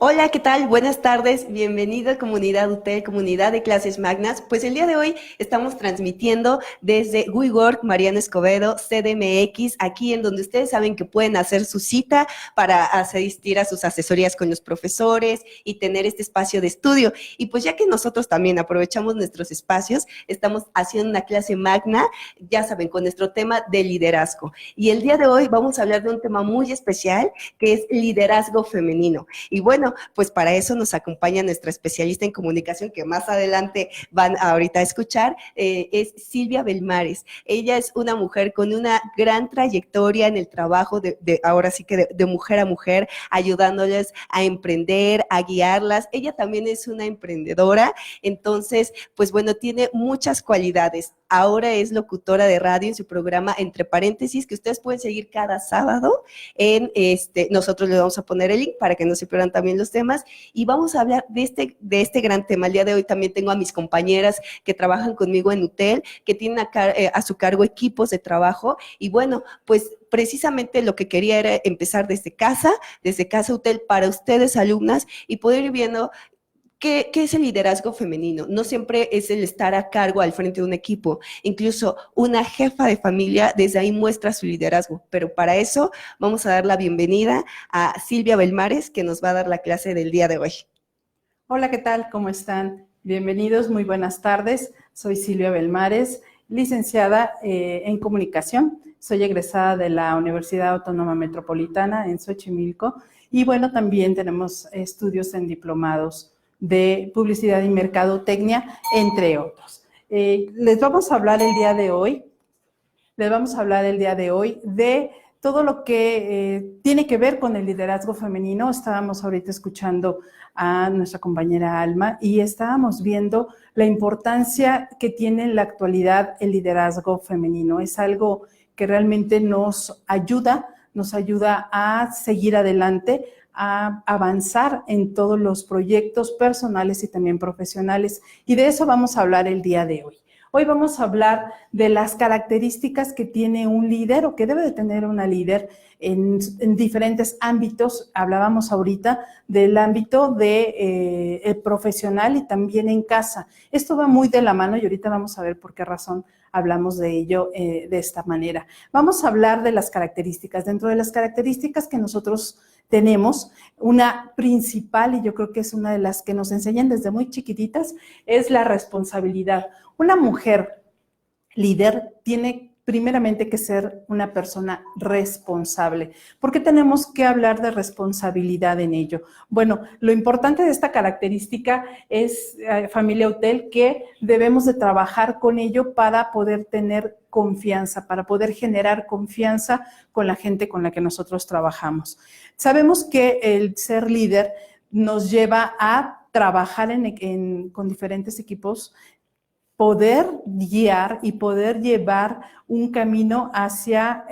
Hola, ¿qué tal? Buenas tardes, bienvenida comunidad UTEL, comunidad de clases magnas. Pues el día de hoy estamos transmitiendo desde WeWork Mariano Escobedo, CDMX, aquí en donde ustedes saben que pueden hacer su cita para asistir a sus asesorías con los profesores y tener este espacio de estudio. Y pues ya que nosotros también aprovechamos nuestros espacios, estamos haciendo una clase magna, ya saben, con nuestro tema de liderazgo. Y el día de hoy vamos a hablar de un tema muy especial que es liderazgo femenino. Y bueno, pues para eso nos acompaña nuestra especialista en comunicación que más adelante van ahorita a escuchar, es Silvia Belmares. Ella es una mujer con una gran trayectoria en el trabajo ahora sí que de mujer a mujer, ayudándoles a emprender, a guiarlas. Ella también es una emprendedora, entonces, pues bueno, tiene muchas cualidades. Ahora es locutora de radio en su programa Entre Paréntesis, que ustedes pueden seguir cada sábado nosotros les vamos a poner el link para que no se pierdan también los temas, y vamos a hablar de este gran tema. El día de hoy también tengo a mis compañeras que trabajan conmigo en UTEL, que tienen a su cargo equipos de trabajo, y bueno, pues precisamente lo que quería era empezar desde casa UTEL, para ustedes alumnas, y poder ir viendo ¿qué es el liderazgo femenino? No siempre es el estar a cargo al frente de un equipo. Incluso una jefa de familia desde ahí muestra su liderazgo. Pero para eso vamos a dar la bienvenida a Silvia Belmares, que nos va a dar la clase del día de hoy. Hola, ¿qué tal? ¿Cómo están? Bienvenidos, muy buenas tardes. Soy Silvia Belmares, licenciada en comunicación. Soy egresada de la Universidad Autónoma Metropolitana en Xochimilco. Y bueno, también tenemos estudios en diplomados de publicidad y mercadotecnia, entre otros. Les vamos a hablar el día de hoy de todo lo que tiene que ver con el liderazgo femenino. Estábamos ahorita escuchando a nuestra compañera Alma y estábamos viendo la importancia que tiene en la actualidad el liderazgo femenino. Es algo que realmente nos ayuda a seguir adelante, a avanzar en todos los proyectos personales y también profesionales. Y de eso vamos a hablar el día de hoy. Hoy vamos a hablar de las características que tiene un líder o que debe de tener una líder en diferentes ámbitos. Hablábamos ahorita del ámbito el profesional y también en casa. Esto va muy de la mano y ahorita vamos a ver por qué razón hablamos de ello de esta manera. Vamos a hablar de las características. Dentro de las características que nosotros tenemos, una principal, y yo creo que es una de las que nos enseñan desde muy chiquititas, es la responsabilidad. Una mujer líder tiene primeramente que ser una persona responsable. ¿Por qué tenemos que hablar de responsabilidad en ello? Bueno, lo importante de esta característica es, familia UTEL, que debemos de trabajar con ello para poder tener confianza, para poder generar confianza con la gente con la que nosotros trabajamos. Sabemos que el ser líder nos lleva a trabajar con diferentes equipos, poder guiar y poder llevar un camino hacia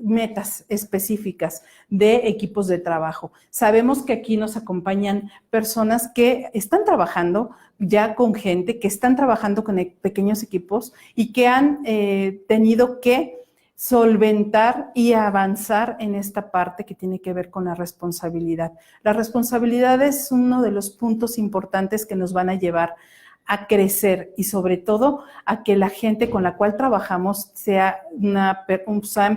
metas específicas de equipos de trabajo. Sabemos que aquí nos acompañan personas que están trabajando ya con gente, que están trabajando con pequeños equipos y que han tenido que solventar y avanzar en esta parte que tiene que ver con la responsabilidad. La responsabilidad es uno de los puntos importantes que nos van a llevar a crecer y sobre todo a que la gente con la cual trabajamos sean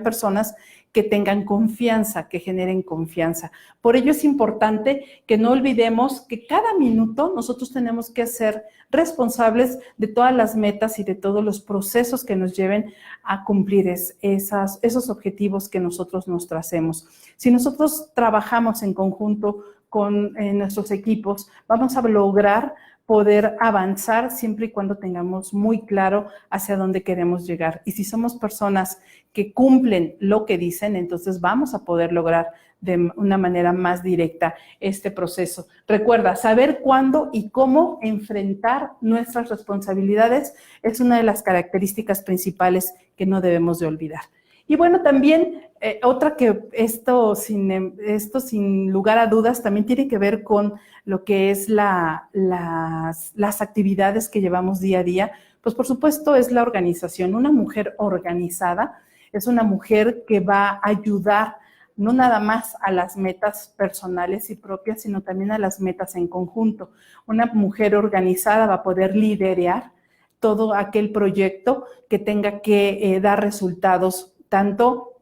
personas que tengan confianza, que generen confianza. Por ello es importante que no olvidemos que cada minuto nosotros tenemos que ser responsables de todas las metas y de todos los procesos que nos lleven a cumplir esos objetivos que nosotros nos tracemos. Si nosotros trabajamos en conjunto con nuestros equipos, vamos a lograr poder avanzar siempre y cuando tengamos muy claro hacia dónde queremos llegar. Y si somos personas que cumplen lo que dicen, entonces vamos a poder lograr de una manera más directa este proceso. Recuerda, saber cuándo y cómo enfrentar nuestras responsabilidades es una de las características principales que no debemos de olvidar. Y bueno, también otra que esto sin lugar a dudas también tiene que ver con lo que es las actividades que llevamos día a día, pues por supuesto es la organización. Una mujer organizada es una mujer que va a ayudar no nada más a las metas personales y propias, sino también a las metas en conjunto. Una mujer organizada va a poder liderar todo aquel proyecto que tenga que dar resultados tanto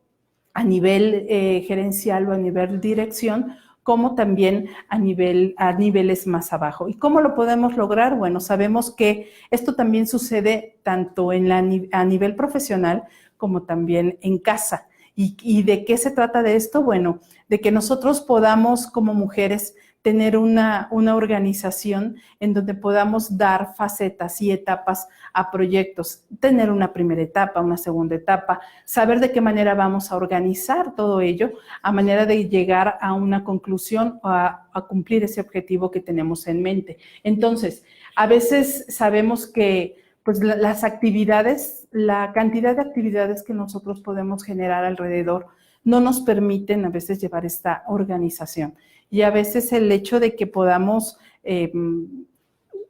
a nivel gerencial o a nivel dirección, como también a niveles más abajo. ¿Y cómo lo podemos lograr? Bueno, sabemos que esto también sucede tanto a nivel profesional como también en casa. ¿Y de qué se trata de esto? Bueno, de que nosotros podamos como mujeres tener una organización en donde podamos dar facetas y etapas a proyectos, tener una primera etapa, una segunda etapa, saber de qué manera vamos a organizar todo ello, a manera de llegar a una conclusión o a cumplir ese objetivo que tenemos en mente. Entonces, a veces sabemos que pues las actividades, la cantidad de actividades que nosotros podemos generar alrededor no nos permiten a veces llevar esta organización. Y a veces el hecho de que podamos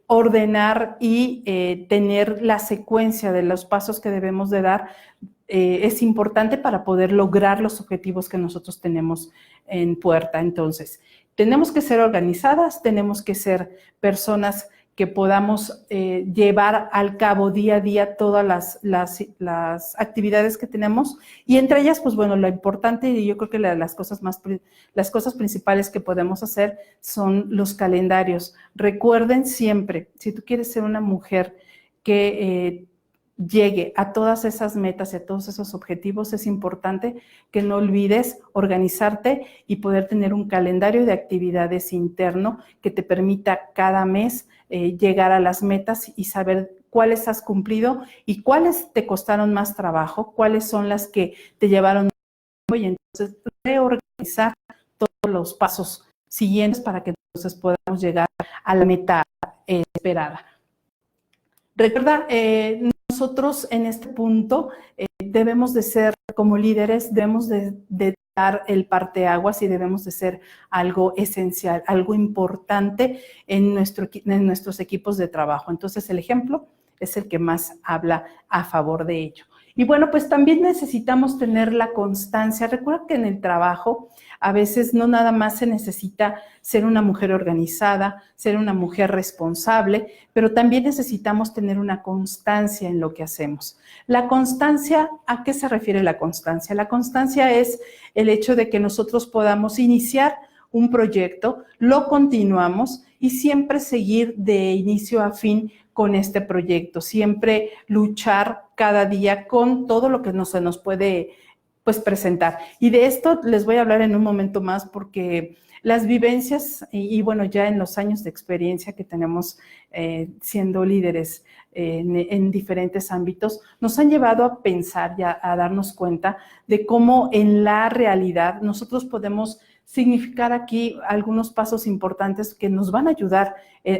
ordenar y tener la secuencia de los pasos que debemos de dar es importante para poder lograr los objetivos que nosotros tenemos en puerta. Entonces, tenemos que ser organizadas, tenemos que ser personas que podamos llevar al cabo día a día todas las actividades que tenemos, y entre ellas, pues bueno, lo importante, y yo creo que las cosas principales que podemos hacer son los calendarios. Recuerden siempre, si tú quieres ser una mujer que llegue a todas esas metas y a todos esos objetivos, es importante que no olvides organizarte y poder tener un calendario de actividades interno que te permita cada mes llegar a las metas y saber cuáles has cumplido y cuáles te costaron más trabajo, cuáles son las que te llevaron más tiempo, y entonces reorganizar todos los pasos siguientes para que entonces podamos llegar a la meta esperada. Recuerda, nosotros en este punto debemos de ser como líderes, debemos de dar el parteaguas y debemos de ser algo esencial, algo importante en nuestros equipos de trabajo. Entonces el ejemplo es el que más habla a favor de ello. Y bueno, pues también necesitamos tener la constancia. Recuerda que en el trabajo a veces no nada más se necesita ser una mujer organizada, ser una mujer responsable, pero también necesitamos tener una constancia en lo que hacemos. La constancia, ¿a qué se refiere la constancia? La constancia es el hecho de que nosotros podamos iniciar un proyecto, lo continuamos y siempre seguir de inicio a fin con este proyecto, siempre luchar cada día con todo lo que se nos puede pues presentar. Y de esto les voy a hablar en un momento más, porque las vivencias y bueno, ya en los años de experiencia que tenemos siendo líderes en diferentes ámbitos, nos han llevado a pensar y a darnos cuenta de cómo en la realidad nosotros podemos significar aquí algunos pasos importantes que nos van a ayudar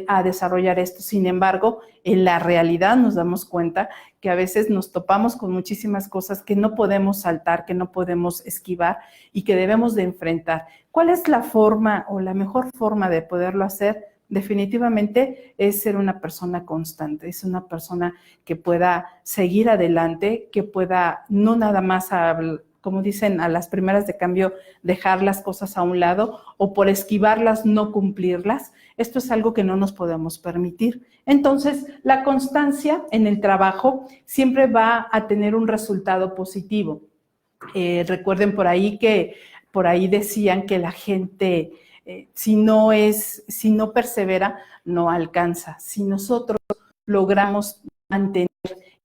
a desarrollar esto. Sin embargo, en la realidad nos damos cuenta que a veces nos topamos con muchísimas cosas que no podemos saltar, que no podemos esquivar y que debemos de enfrentar. ¿Cuál es la forma o la mejor forma de poderlo hacer? Definitivamente es ser una persona constante, es una persona que pueda seguir adelante, que pueda no nada más como dicen, a las primeras de cambio, dejar las cosas a un lado o por esquivarlas no cumplirlas. Esto es algo que no nos podemos permitir. Entonces, la constancia en el trabajo siempre va a tener un resultado positivo. Recuerden por ahí decían que la gente, si no persevera, no alcanza. Si nosotros logramos mantener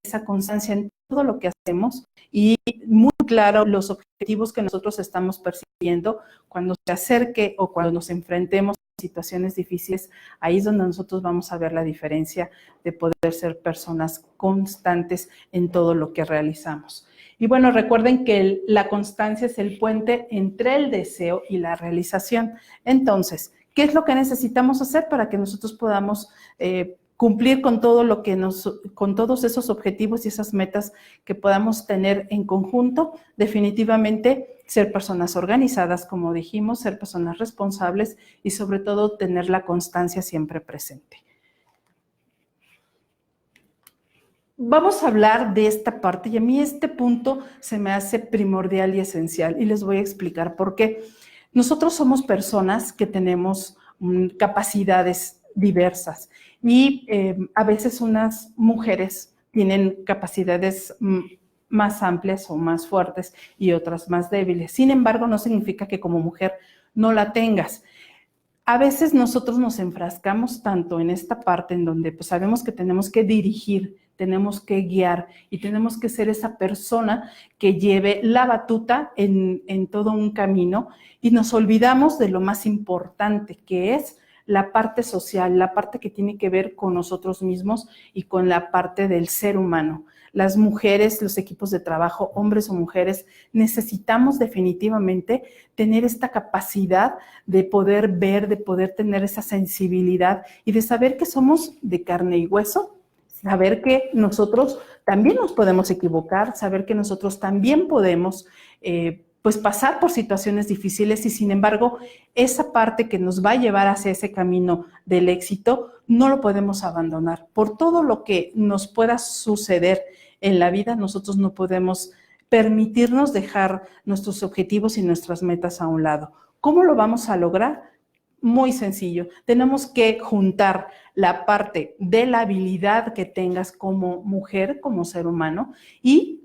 esa constancia en todo lo que hacemos y muy claro los objetivos que nosotros estamos persiguiendo, cuando se acerque o cuando nos enfrentemos situaciones difíciles, ahí es donde nosotros vamos a ver la diferencia de poder ser personas constantes en todo lo que realizamos. Y bueno, recuerden que la constancia es el puente entre el deseo y la realización. Entonces, ¿qué es lo que necesitamos hacer para que nosotros podamos cumplir con todo lo que con todos esos objetivos y esas metas que podamos tener en conjunto? Definitivamente ser personas organizadas, como dijimos, ser personas responsables y sobre todo tener la constancia siempre presente. Vamos a hablar de esta parte y a mí este punto se me hace primordial y esencial y les voy a explicar por qué. Nosotros somos personas que tenemos capacidades diversas y a veces unas mujeres tienen capacidades más amplias o más fuertes y otras más débiles. Sin embargo, no significa que como mujer no la tengas. A veces nosotros nos enfrascamos tanto en esta parte en donde pues sabemos que tenemos que dirigir, tenemos que guiar y tenemos que ser esa persona que lleve la batuta en todo un camino y nos olvidamos de lo más importante que es la parte social, la parte que tiene que ver con nosotros mismos y con la parte del ser humano. Las mujeres, los equipos de trabajo, hombres o mujeres, necesitamos definitivamente tener esta capacidad de poder ver, de poder tener esa sensibilidad y de saber que somos de carne y hueso, saber que nosotros también nos podemos equivocar, saber que nosotros también podemos pues pasar por situaciones difíciles y sin embargo esa parte que nos va a llevar hacia ese camino del éxito no lo podemos abandonar. Por todo lo que nos pueda suceder en la vida, nosotros no podemos permitirnos dejar nuestros objetivos y nuestras metas a un lado. ¿Cómo lo vamos a lograr? Muy sencillo. Tenemos que juntar la parte de la habilidad que tengas como mujer, como ser humano, y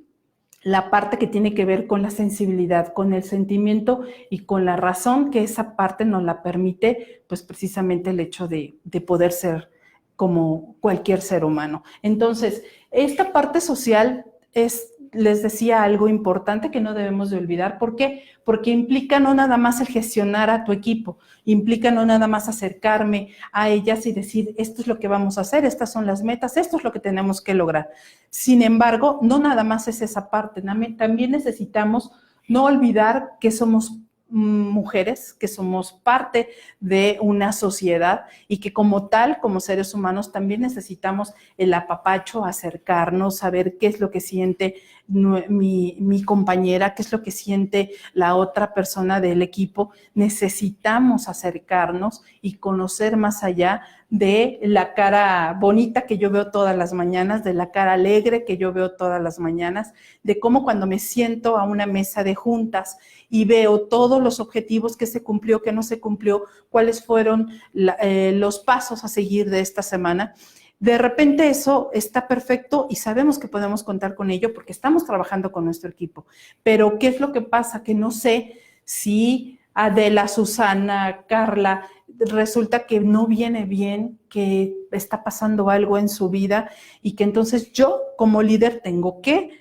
la parte que tiene que ver con la sensibilidad, con el sentimiento y con la razón, que esa parte nos la permite, pues precisamente el hecho de poder ser como cualquier ser humano. Entonces, esta parte social es, les decía, algo importante que no debemos de olvidar. ¿Por qué? Porque implica no nada más el gestionar a tu equipo, implica no nada más acercarme a ellas y decir, esto es lo que vamos a hacer, estas son las metas, esto es lo que tenemos que lograr. Sin embargo, no nada más es esa parte, también necesitamos no olvidar que somos mujeres, que somos parte de una sociedad y que como tal, como seres humanos, también necesitamos el apapacho, acercarnos, saber qué es lo que siente mi compañera, qué es lo que siente la otra persona del equipo. Necesitamos acercarnos y conocer más allá de la cara bonita que yo veo todas las mañanas, de la cara alegre que yo veo todas las mañanas, de cómo cuando me siento a una mesa de juntas y veo todos los objetivos que se cumplió, que no se cumplió, cuáles fueron los pasos a seguir de esta semana. De repente eso está perfecto y sabemos que podemos contar con ello porque estamos trabajando con nuestro equipo. Pero ¿qué es lo que pasa? Que no sé si Adela, Susana, Carla, resulta que no viene bien, que está pasando algo en su vida y que entonces yo como líder tengo que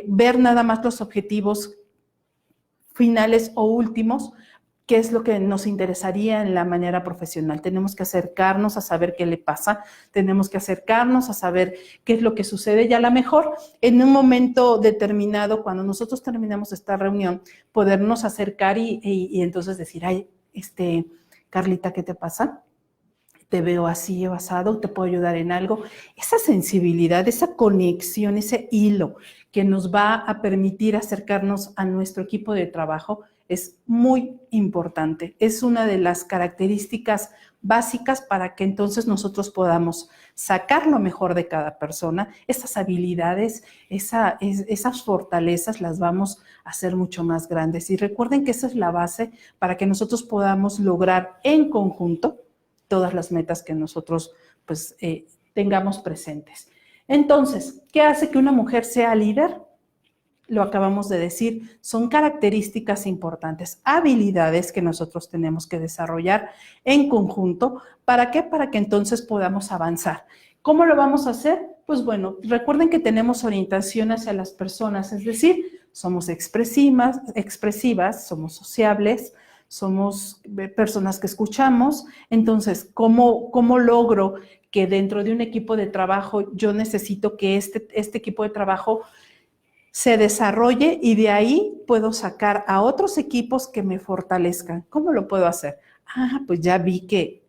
ver nada más los objetivos finales o últimos, qué es lo que nos interesaría en la manera profesional. Tenemos que acercarnos a saber qué le pasa, tenemos que acercarnos a saber qué es lo que sucede y a lo mejor en un momento determinado, cuando nosotros terminemos esta reunión, podernos acercar y entonces decir, ay, Carlita, ¿qué te pasa? Te veo así basado, te puedo ayudar en algo. Esa sensibilidad, esa conexión, ese hilo que nos va a permitir acercarnos a nuestro equipo de trabajo es muy importante. Es una de las características básicas para que entonces nosotros podamos sacar lo mejor de cada persona. Esas habilidades, esas fortalezas las vamos a hacer mucho más grandes. Y recuerden que esa es la base para que nosotros podamos lograr en conjunto todas las metas que nosotros pues, tengamos presentes. Entonces, ¿qué hace que una mujer sea líder? Lo acabamos de decir, son características importantes, habilidades que nosotros tenemos que desarrollar en conjunto. ¿Para qué? Para que entonces podamos avanzar. ¿Cómo lo vamos a hacer? Pues bueno, recuerden que tenemos orientación hacia las personas, es decir, somos expresivas, somos sociables, somos personas que escuchamos. Entonces, ¿cómo logro que dentro de un equipo de trabajo yo necesito que este equipo de trabajo se desarrolle y de ahí puedo sacar a otros equipos que me fortalezcan? ¿Cómo lo puedo hacer? Pues ya vi que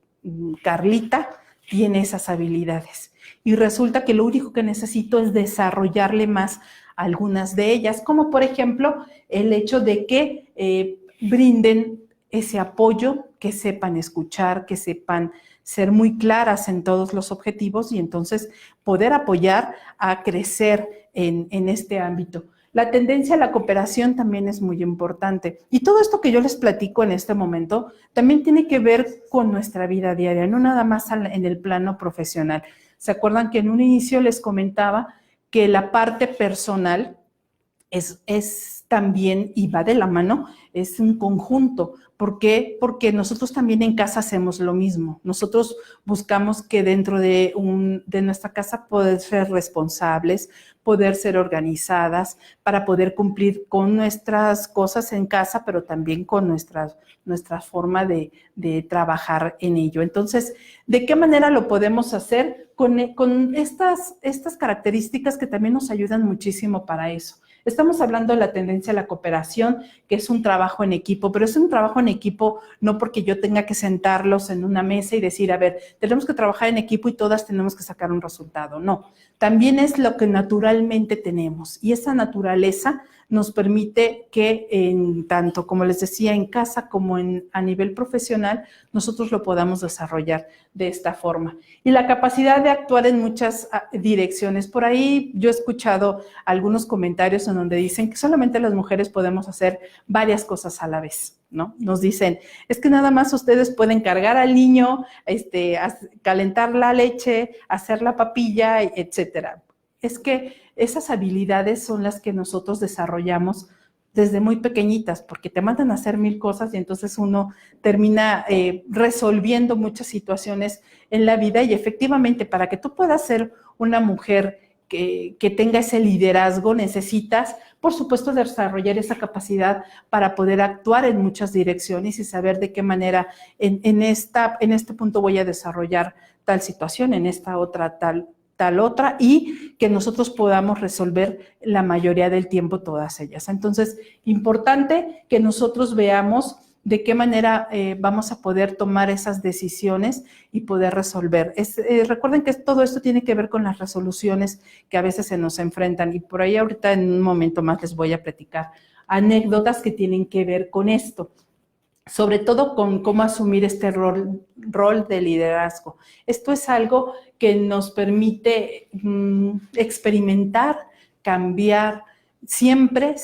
Carlita tiene esas habilidades y resulta que lo único que necesito es desarrollarle más algunas de ellas, como por ejemplo el hecho de que brinden ese apoyo, que sepan escuchar, que sepan ser muy claras en todos los objetivos y entonces poder apoyar a crecer en este ámbito. La tendencia a la cooperación también es muy importante. Y todo esto que yo les platico en este momento también tiene que ver con nuestra vida diaria, no nada más en el plano profesional. ¿Se acuerdan que en un inicio les comentaba que la parte personal es también, y va de la mano, es un conjunto? ¿Por qué? Porque nosotros también en casa hacemos lo mismo. Nosotros buscamos que dentro de nuestra casa poder ser responsables, poder ser organizadas, para poder cumplir con nuestras cosas en casa, pero también con nuestra forma de trabajar en ello. Entonces, ¿de qué manera lo podemos hacer? Con estas características que también nos ayudan muchísimo para eso. Estamos hablando de la tendencia a la cooperación, que es un trabajo en equipo, pero es un trabajo en equipo no porque yo tenga que sentarlos en una mesa y decir, a ver, tenemos que trabajar en equipo y todas tenemos que sacar un resultado. No, también es lo que naturalmente tenemos y esa naturaleza nos permite que en tanto, como les decía, en casa como a nivel profesional, nosotros lo podamos desarrollar de esta forma. Y la capacidad de actuar en muchas direcciones. Por ahí yo he escuchado algunos comentarios en donde dicen que solamente las mujeres podemos hacer varias cosas a la vez, ¿no? Nos dicen, es que nada más ustedes pueden cargar al niño, calentar la leche, hacer la papilla, etcétera. Es que esas habilidades son las que nosotros desarrollamos desde muy pequeñitas, porque te mandan a hacer 1000 cosas y entonces uno termina resolviendo muchas situaciones en la vida y efectivamente para que tú puedas ser una mujer que tenga ese liderazgo, necesitas, por supuesto, desarrollar esa capacidad para poder actuar en muchas direcciones y saber de qué manera en este punto voy a desarrollar tal situación, en esta otra tal otra, y que nosotros podamos resolver la mayoría del tiempo todas ellas. Entonces, importante que nosotros veamos de qué manera vamos a poder tomar esas decisiones y poder resolver. Recuerden que todo esto tiene que ver con las resoluciones que a veces se nos enfrentan y por ahí ahorita en un momento más les voy a platicar anécdotas que tienen que ver con esto, sobre todo con cómo asumir este rol de liderazgo. Esto es algo que nos permite experimentar, cambiar, siempre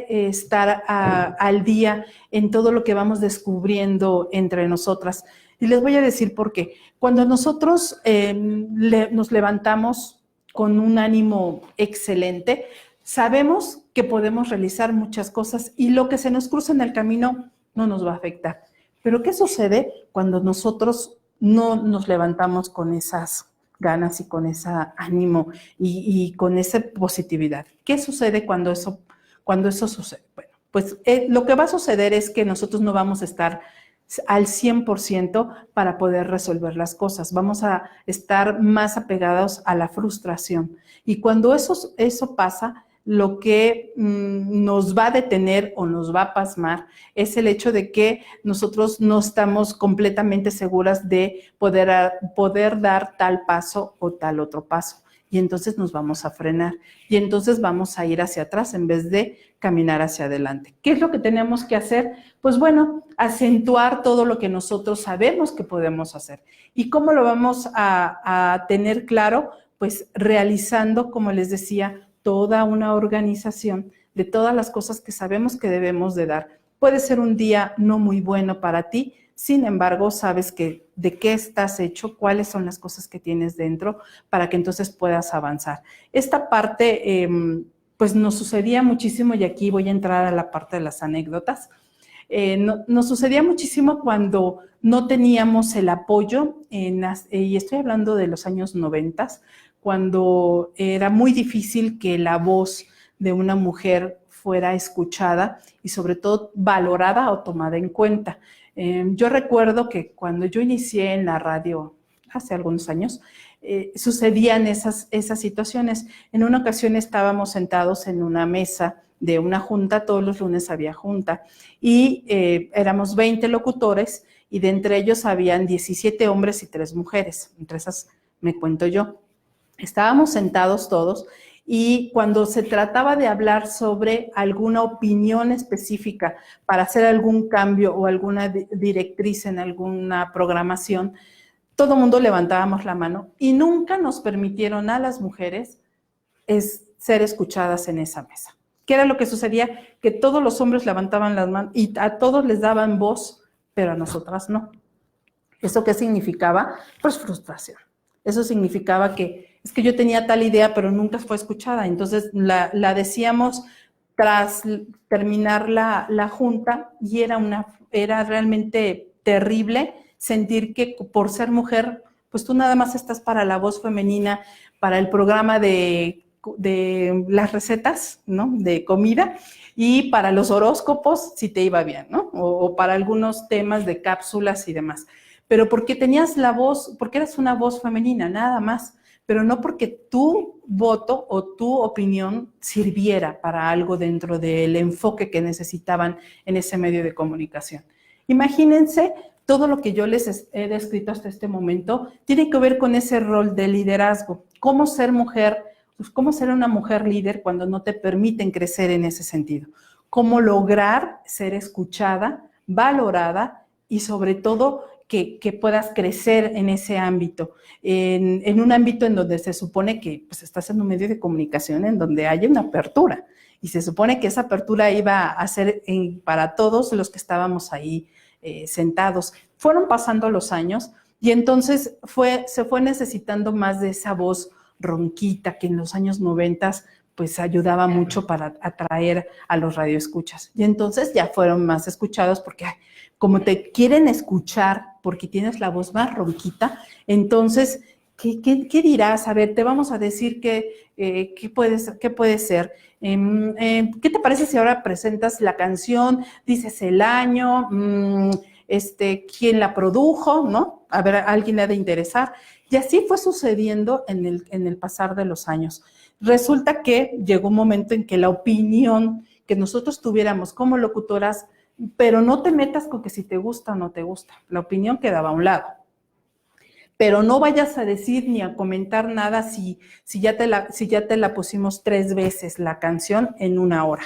estar al día en todo lo que vamos descubriendo entre nosotras. Y les voy a decir por qué. Cuando nosotros nos levantamos con un ánimo excelente, sabemos que podemos realizar muchas cosas y lo que se nos cruza en el camino no nos va a afectar. Pero ¿qué sucede cuando nosotros no nos levantamos con esas ganas y con ese ánimo y con esa positividad? ¿Qué sucede cuando eso sucede? Bueno, pues lo que va a suceder es que nosotros no vamos a estar al 100% para poder resolver las cosas. Vamos a estar más apegados a la frustración. Y cuando eso pasa, lo que nos va a detener o nos va a pasmar es el hecho de que nosotros no estamos completamente seguras de poder dar tal paso o tal otro paso. Y entonces nos vamos a frenar y entonces vamos a ir hacia atrás en vez de caminar hacia adelante. ¿Qué es lo que tenemos que hacer? Pues bueno, acentuar todo lo que nosotros sabemos que podemos hacer. ¿Y cómo lo vamos a tener claro? Pues realizando, como les decía, toda una organización de todas las cosas que sabemos que debemos de dar. Puede ser un día no muy bueno para ti, sin embargo, sabes de qué estás hecho, cuáles son las cosas que tienes dentro para que entonces puedas avanzar. Esta parte, pues nos sucedía muchísimo y aquí voy a entrar a la parte de las anécdotas. Nos sucedía muchísimo cuando no teníamos el apoyo, y estoy hablando de los años 90, cuando era muy difícil que la voz de una mujer fuera escuchada y sobre todo valorada o tomada en cuenta. Yo recuerdo que cuando yo inicié en la radio hace algunos años, sucedían esas situaciones. En una ocasión estábamos sentados en una mesa de una junta, todos los lunes había junta, y éramos 20 locutores, y de entre ellos habían 17 hombres y 3 mujeres, entre esas me cuento yo. Estábamos sentados todos, y cuando se trataba de hablar sobre alguna opinión específica para hacer algún cambio o alguna directriz en alguna programación, todo el mundo levantábamos la mano y nunca nos permitieron a las mujeres ser escuchadas en esa mesa. ¿Qué era lo que sucedía? Que todos los hombres levantaban las manos y a todos les daban voz, pero a nosotras no. ¿Eso qué significaba? Pues frustración. Eso significaba que es que yo tenía tal idea, pero nunca fue escuchada. Entonces la decíamos tras terminar la junta, y era realmente terrible sentir que por ser mujer, pues tú nada más estás para la voz femenina, para el programa de las recetas, ¿no? De comida, y para los horóscopos, si te iba bien, ¿no? O para algunos temas de cápsulas y demás. Pero porque tenías la voz, porque eras una voz femenina, nada más, pero no porque tu voto o tu opinión sirviera para algo dentro del enfoque que necesitaban en ese medio de comunicación. Imagínense, todo lo que yo les he descrito hasta este momento tiene que ver con ese rol de liderazgo. ¿Cómo ser mujer? Pues, ¿cómo ser una mujer líder cuando no te permiten crecer en ese sentido? ¿Cómo lograr ser escuchada, valorada y sobre todo que puedas crecer en ese ámbito, en un ámbito en donde se supone que pues, estás en un medio de comunicación en donde haya una apertura, y se supone que esa apertura iba a ser para todos los que estábamos ahí sentados. Fueron pasando los años y entonces se fue necesitando más de esa voz ronquita que en los años 90 pues ayudaba mucho para atraer a los radioescuchas. Y entonces ya fueron más escuchados porque como te quieren escuchar porque tienes la voz más ronquita, entonces, ¿qué dirás? A ver, te vamos a decir qué puede ser. ¿Qué te parece si ahora presentas la canción, dices el año, quién la produjo, ¿no? A ver, a alguien le ha de interesar. Y así fue sucediendo en el pasar de los años. Resulta que llegó un momento en que la opinión que nosotros tuviéramos como locutoras, pero no te metas con que si te gusta o no te gusta, la opinión quedaba a un lado. Pero no vayas a decir ni a comentar nada si ya te la pusimos 3 veces la canción en 1 hora.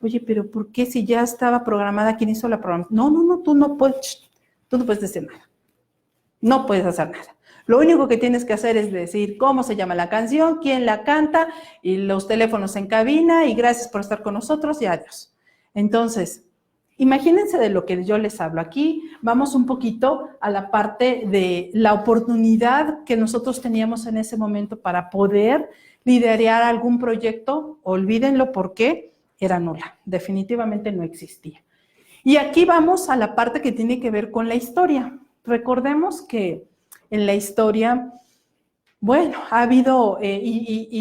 Oye, pero ¿por qué si ya estaba programada? ¿Quién hizo la programación? No, tú no puedes decir nada. No puedes hacer nada. Lo único que tienes que hacer es decir cómo se llama la canción, quién la canta y los teléfonos en cabina y gracias por estar con nosotros y adiós. Entonces, imagínense de lo que yo les hablo aquí. Vamos un poquito a la parte de la oportunidad que nosotros teníamos en ese momento para poder liderar algún proyecto. Olvídenlo porque era nula. Definitivamente no existía. Y aquí vamos a la parte que tiene que ver con la historia. Recordemos que en la historia, bueno, ha habido,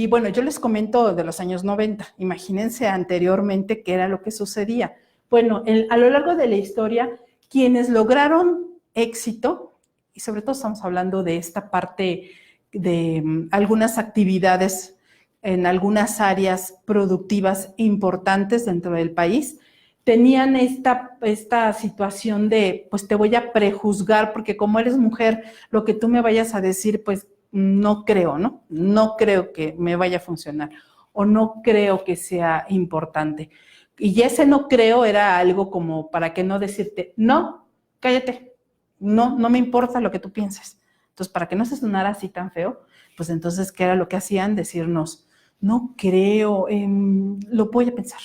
bueno, yo les comento de los años 90. Imagínense anteriormente qué era lo que sucedía. Bueno, a lo largo de la historia, quienes lograron éxito, y sobre todo estamos hablando de esta parte de algunas actividades en algunas áreas productivas importantes dentro del país, tenían esta situación de, pues te voy a prejuzgar porque como eres mujer, lo que tú me vayas a decir, pues no creo, ¿no? No creo que me vaya a funcionar o no creo que sea importante. Y ese no creo era algo como para que no decirte, no, cállate, no me importa lo que tú pienses. Entonces, para que no se sonara así tan feo, pues entonces, ¿qué era lo que hacían? Decirnos, no creo, lo voy a pensar.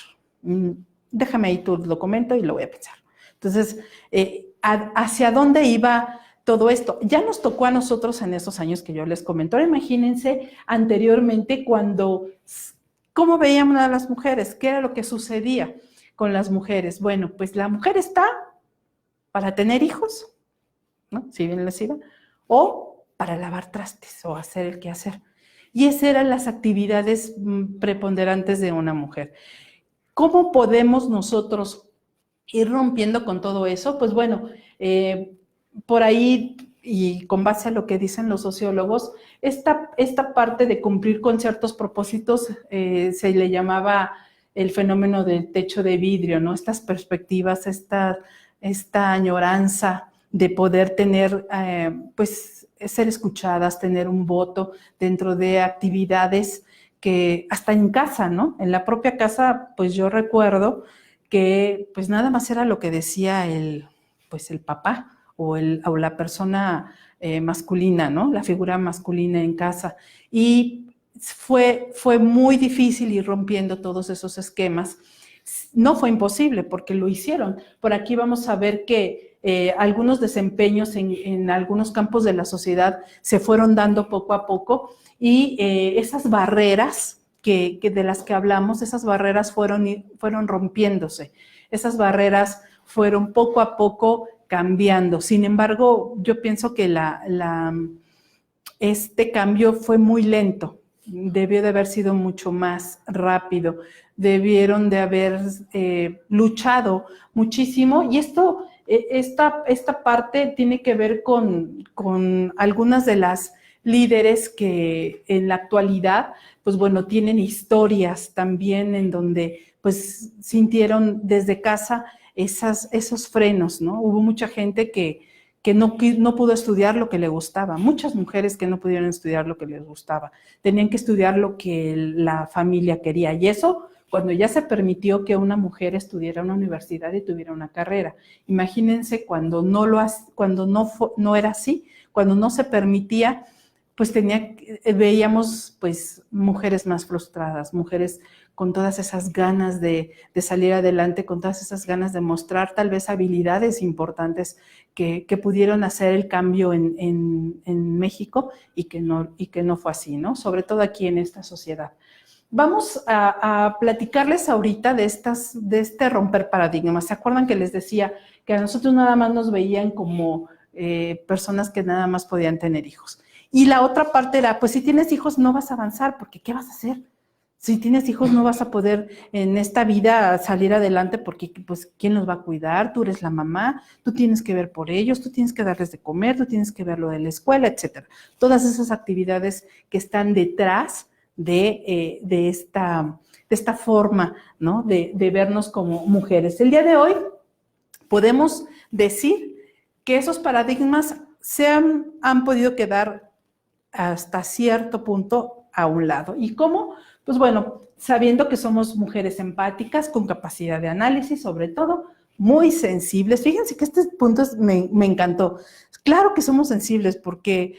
Déjame ahí tu documento y lo voy a pensar. Entonces, ¿hacia dónde iba todo esto? Ya nos tocó a nosotros en esos años que yo les comento. Ahora imagínense anteriormente ¿cómo veíamos a las mujeres? ¿Qué era lo que sucedía con las mujeres? Bueno, pues la mujer está para tener hijos, ¿no? Si bien les iba, o para lavar trastes o hacer el quehacer. Y esas eran las actividades preponderantes de una mujer. ¿Cómo podemos nosotros ir rompiendo con todo eso? Pues bueno, por ahí, y con base a lo que dicen los sociólogos, esta parte de cumplir con ciertos propósitos se le llamaba el fenómeno del techo de vidrio, ¿no? Estas perspectivas, esta añoranza de poder tener, pues, ser escuchadas, tener un voto dentro de actividades que hasta en casa, ¿no? En la propia casa, pues yo recuerdo que pues nada más era lo que decía pues el papá o la persona masculina, ¿no? La figura masculina en casa. Y fue muy difícil ir rompiendo todos esos esquemas. No fue imposible porque lo hicieron. Por aquí vamos a ver que algunos desempeños en algunos campos de la sociedad se fueron dando poco a poco y esas barreras de las que hablamos, esas barreras fueron rompiéndose, esas barreras fueron poco a poco cambiando. Sin embargo, yo pienso que este cambio fue muy lento, debió de haber sido mucho más rápido, debieron de haber luchado muchísimo y esta parte tiene que ver con algunas de las líderes que en la actualidad, pues bueno, tienen historias también en donde pues sintieron desde casa esos frenos, ¿no? Hubo mucha gente que no pudo estudiar lo que le gustaba, muchas mujeres que no pudieron estudiar lo que les gustaba, tenían que estudiar lo que la familia quería y eso cuando ya se permitió que una mujer estudiara en una universidad y tuviera una carrera. Imagínense cuando no era así, cuando no se permitía, pues veíamos pues mujeres más frustradas, mujeres con todas esas ganas de salir adelante, con todas esas ganas de mostrar tal vez habilidades importantes que pudieron hacer el cambio en México y que no fue así, ¿no? Sobre todo aquí en esta sociedad. Vamos a platicarles ahorita de este romper paradigmas. ¿Se acuerdan que les decía que a nosotros nada más nos veían como personas que nada más podían tener hijos? Y la otra parte era, pues si tienes hijos no vas a avanzar, porque ¿qué vas a hacer? Si tienes hijos no vas a poder en esta vida salir adelante porque, pues, ¿quién los va a cuidar? Tú eres la mamá, tú tienes que ver por ellos, tú tienes que darles de comer, tú tienes que ver lo de la escuela, etcétera. Todas esas actividades que están detrás de esta forma, ¿no? De vernos como mujeres. El día de hoy podemos decir que esos paradigmas han podido quedar hasta cierto punto a un lado. ¿Y cómo? Pues bueno, sabiendo que somos mujeres empáticas, con capacidad de análisis, sobre todo, muy sensibles. Fíjense que este punto me encantó. Claro que somos sensibles porque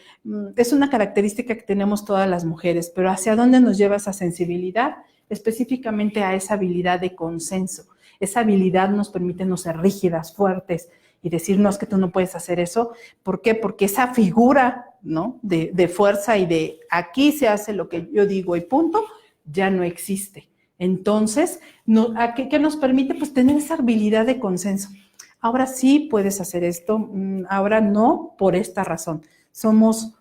es una característica que tenemos todas las mujeres, pero ¿hacia dónde nos lleva esa sensibilidad? Específicamente a esa habilidad de consenso. Esa habilidad nos permite no ser rígidas, fuertes, y decir, no, es que tú no puedes hacer eso. ¿Por qué? Porque esa figura, ¿no? de fuerza y de aquí se hace lo que yo digo y punto, ya no existe. Entonces, ¿qué nos permite? Pues tener esa habilidad de consenso. Ahora sí puedes hacer esto, ahora no, por esta razón. Somos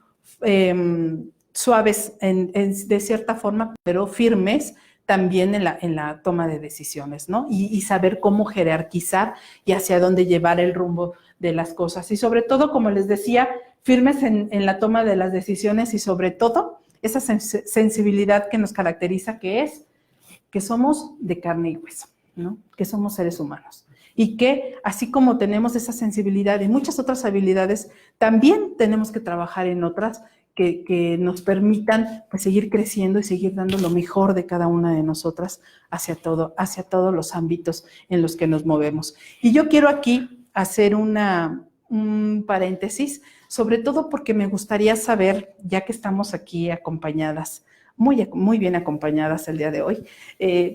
suaves de cierta forma, pero firmes también en la toma de decisiones, ¿no? Y saber cómo jerarquizar y hacia dónde llevar el rumbo de las cosas. Y sobre todo, como les decía, firmes en la toma de las decisiones y sobre todo esa sensibilidad que nos caracteriza, que somos de carne y hueso, ¿no? Que somos seres humanos. Y que así como tenemos esa sensibilidad y muchas otras habilidades, también tenemos que trabajar en otras que nos permitan pues, seguir creciendo y seguir dando lo mejor de cada una de nosotras hacia todos los ámbitos en los que nos movemos. Y yo quiero aquí hacer un paréntesis, sobre todo porque me gustaría saber, ya que estamos aquí acompañadas, muy bien acompañadas el día de hoy,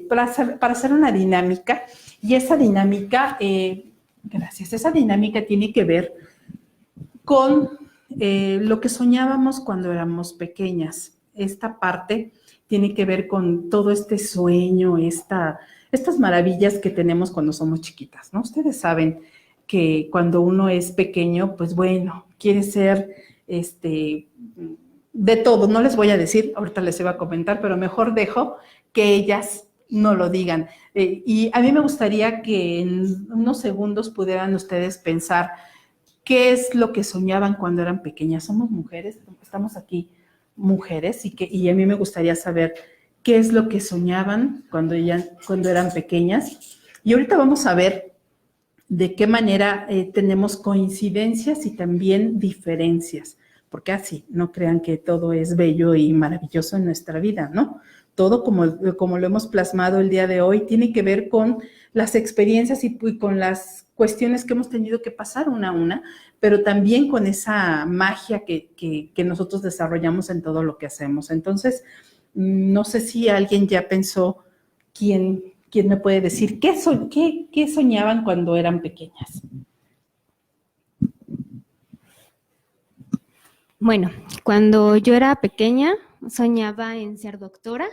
para hacer una dinámica, y esa dinámica, esa dinámica tiene que ver con lo que soñábamos cuando éramos pequeñas. Esta parte tiene que ver con todo este sueño, estas maravillas que tenemos cuando somos chiquitas, ¿no? Ustedes saben que cuando uno es pequeño, pues bueno, quiere ser de todo. No les voy a decir, ahorita les iba a comentar, pero mejor dejo que ellas no lo digan. Y a mí me gustaría que en unos segundos pudieran ustedes pensar qué es lo que soñaban cuando eran pequeñas. Somos mujeres, estamos aquí mujeres, y a mí me gustaría saber qué es lo que soñaban cuando eran pequeñas. Y ahorita vamos a ver de qué manera tenemos coincidencias y también diferencias, porque así, no crean que todo es bello y maravilloso en nuestra vida, ¿no? Todo como lo hemos plasmado el día de hoy tiene que ver con las experiencias y con las cuestiones que hemos tenido que pasar una a una, pero también con esa magia que nosotros desarrollamos en todo lo que hacemos. Entonces, no sé si alguien ya pensó quién me puede decir qué soñaban cuando eran pequeñas. Bueno, cuando yo era pequeña soñaba en ser doctora.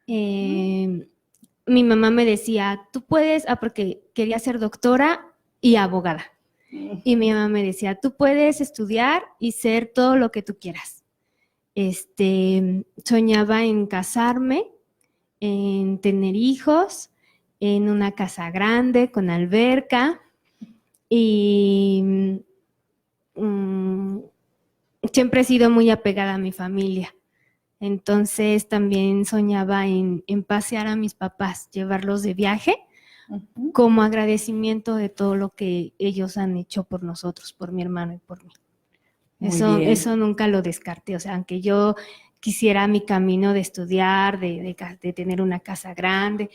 Mi mamá me decía, tú puedes, porque quería ser doctora y abogada. Y mi mamá me decía, tú puedes estudiar y ser todo lo que tú quieras. Soñaba en casarme, en tener hijos, en una casa grande con alberca y siempre he sido muy apegada a mi familia. Entonces también soñaba en pasear a mis papás, llevarlos de viaje como agradecimiento de todo lo que ellos han hecho por nosotros, por mi hermano y por mí. Eso nunca lo descarté, o sea, aunque yo quisiera mi camino de estudiar, de tener una casa grande,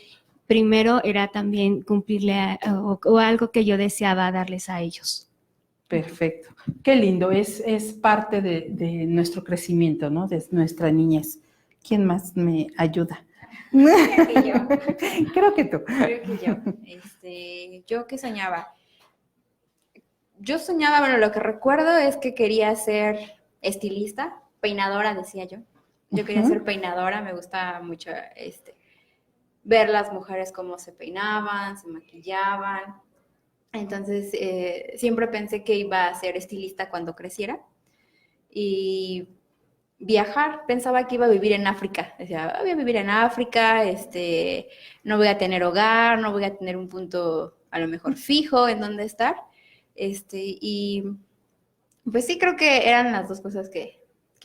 primero era también cumplirle o algo que yo deseaba darles a ellos. Perfecto. Qué lindo. Es parte de nuestro crecimiento, ¿no? De nuestra niñez. ¿Quién más me ayuda? Creo que yo. Creo que tú. Creo que yo. ¿Yo qué soñaba? Yo soñaba, bueno, lo que recuerdo es que quería ser estilista, peinadora, decía yo. Yo quería ser peinadora, me gusta mucho ver las mujeres cómo se peinaban, se maquillaban. Entonces, siempre pensé que iba a ser estilista cuando creciera. Y viajar, pensaba que iba a vivir en África. Decía, voy a vivir en África, no voy a tener hogar, no voy a tener un punto a lo mejor fijo en donde estar. Y pues sí, creo que eran las dos cosas que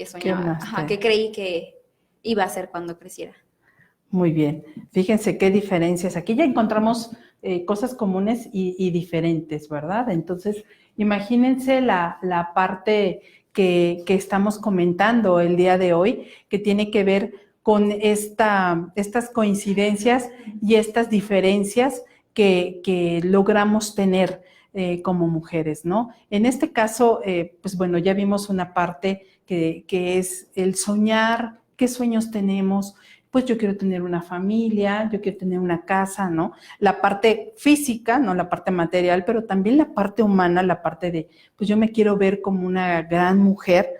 soñaba, que creí que iba a hacer cuando creciera. Muy bien. Fíjense qué diferencias. Aquí ya encontramos cosas comunes y diferentes, ¿verdad? Entonces, imagínense la parte que estamos comentando el día de hoy, que tiene que ver con estas coincidencias y estas diferencias que logramos tener como mujeres, ¿no? En este caso, pues bueno, ya vimos una parte que es el soñar, qué sueños tenemos. Pues yo quiero tener una familia, yo quiero tener una casa, ¿no? La parte física, no la parte material, pero también la parte humana, la parte de, pues yo me quiero ver como una gran mujer,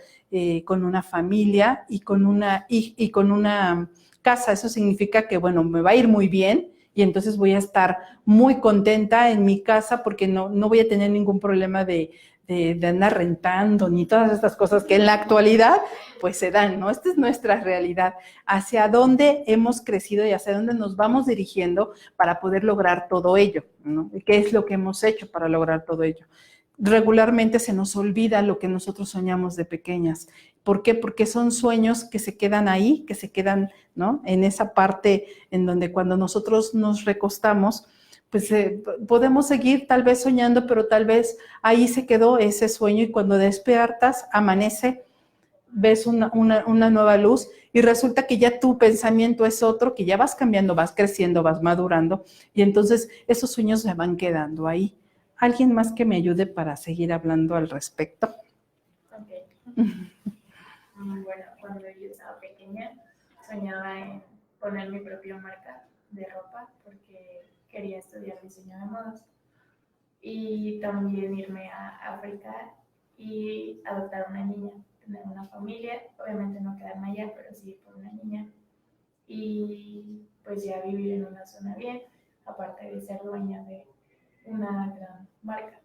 con una familia y con una casa. Eso significa que, bueno, me va a ir muy bien y entonces voy a estar muy contenta en mi casa porque no voy a tener ningún problema de andar rentando, ni todas estas cosas que en la actualidad pues se dan, ¿no? Esta es nuestra realidad, hacia dónde hemos crecido y hacia dónde nos vamos dirigiendo para poder lograr todo ello, ¿no? ¿Qué es lo que hemos hecho para lograr todo ello? Regularmente se nos olvida lo que nosotros soñamos de pequeñas. ¿Por qué? Porque son sueños que se quedan ahí, que se quedan, ¿no? En esa parte en donde cuando nosotros nos recostamos, pues podemos seguir tal vez soñando, pero tal vez ahí se quedó ese sueño y cuando despiertas, amanece, ves una nueva luz y resulta que ya tu pensamiento es otro, que ya vas cambiando, vas creciendo, vas madurando y entonces esos sueños se van quedando ahí. ¿Alguien más que me ayude para seguir hablando al respecto? Okay. Bueno, cuando yo estaba pequeña soñaba en poner mi propia marca de ropa porque quería estudiar diseño de modas y también irme a África y adoptar una niña, tener una familia, obviamente no quedarme allá, pero sí por una niña y pues ya vivir en una zona bien, aparte de ser dueña de una gran marca.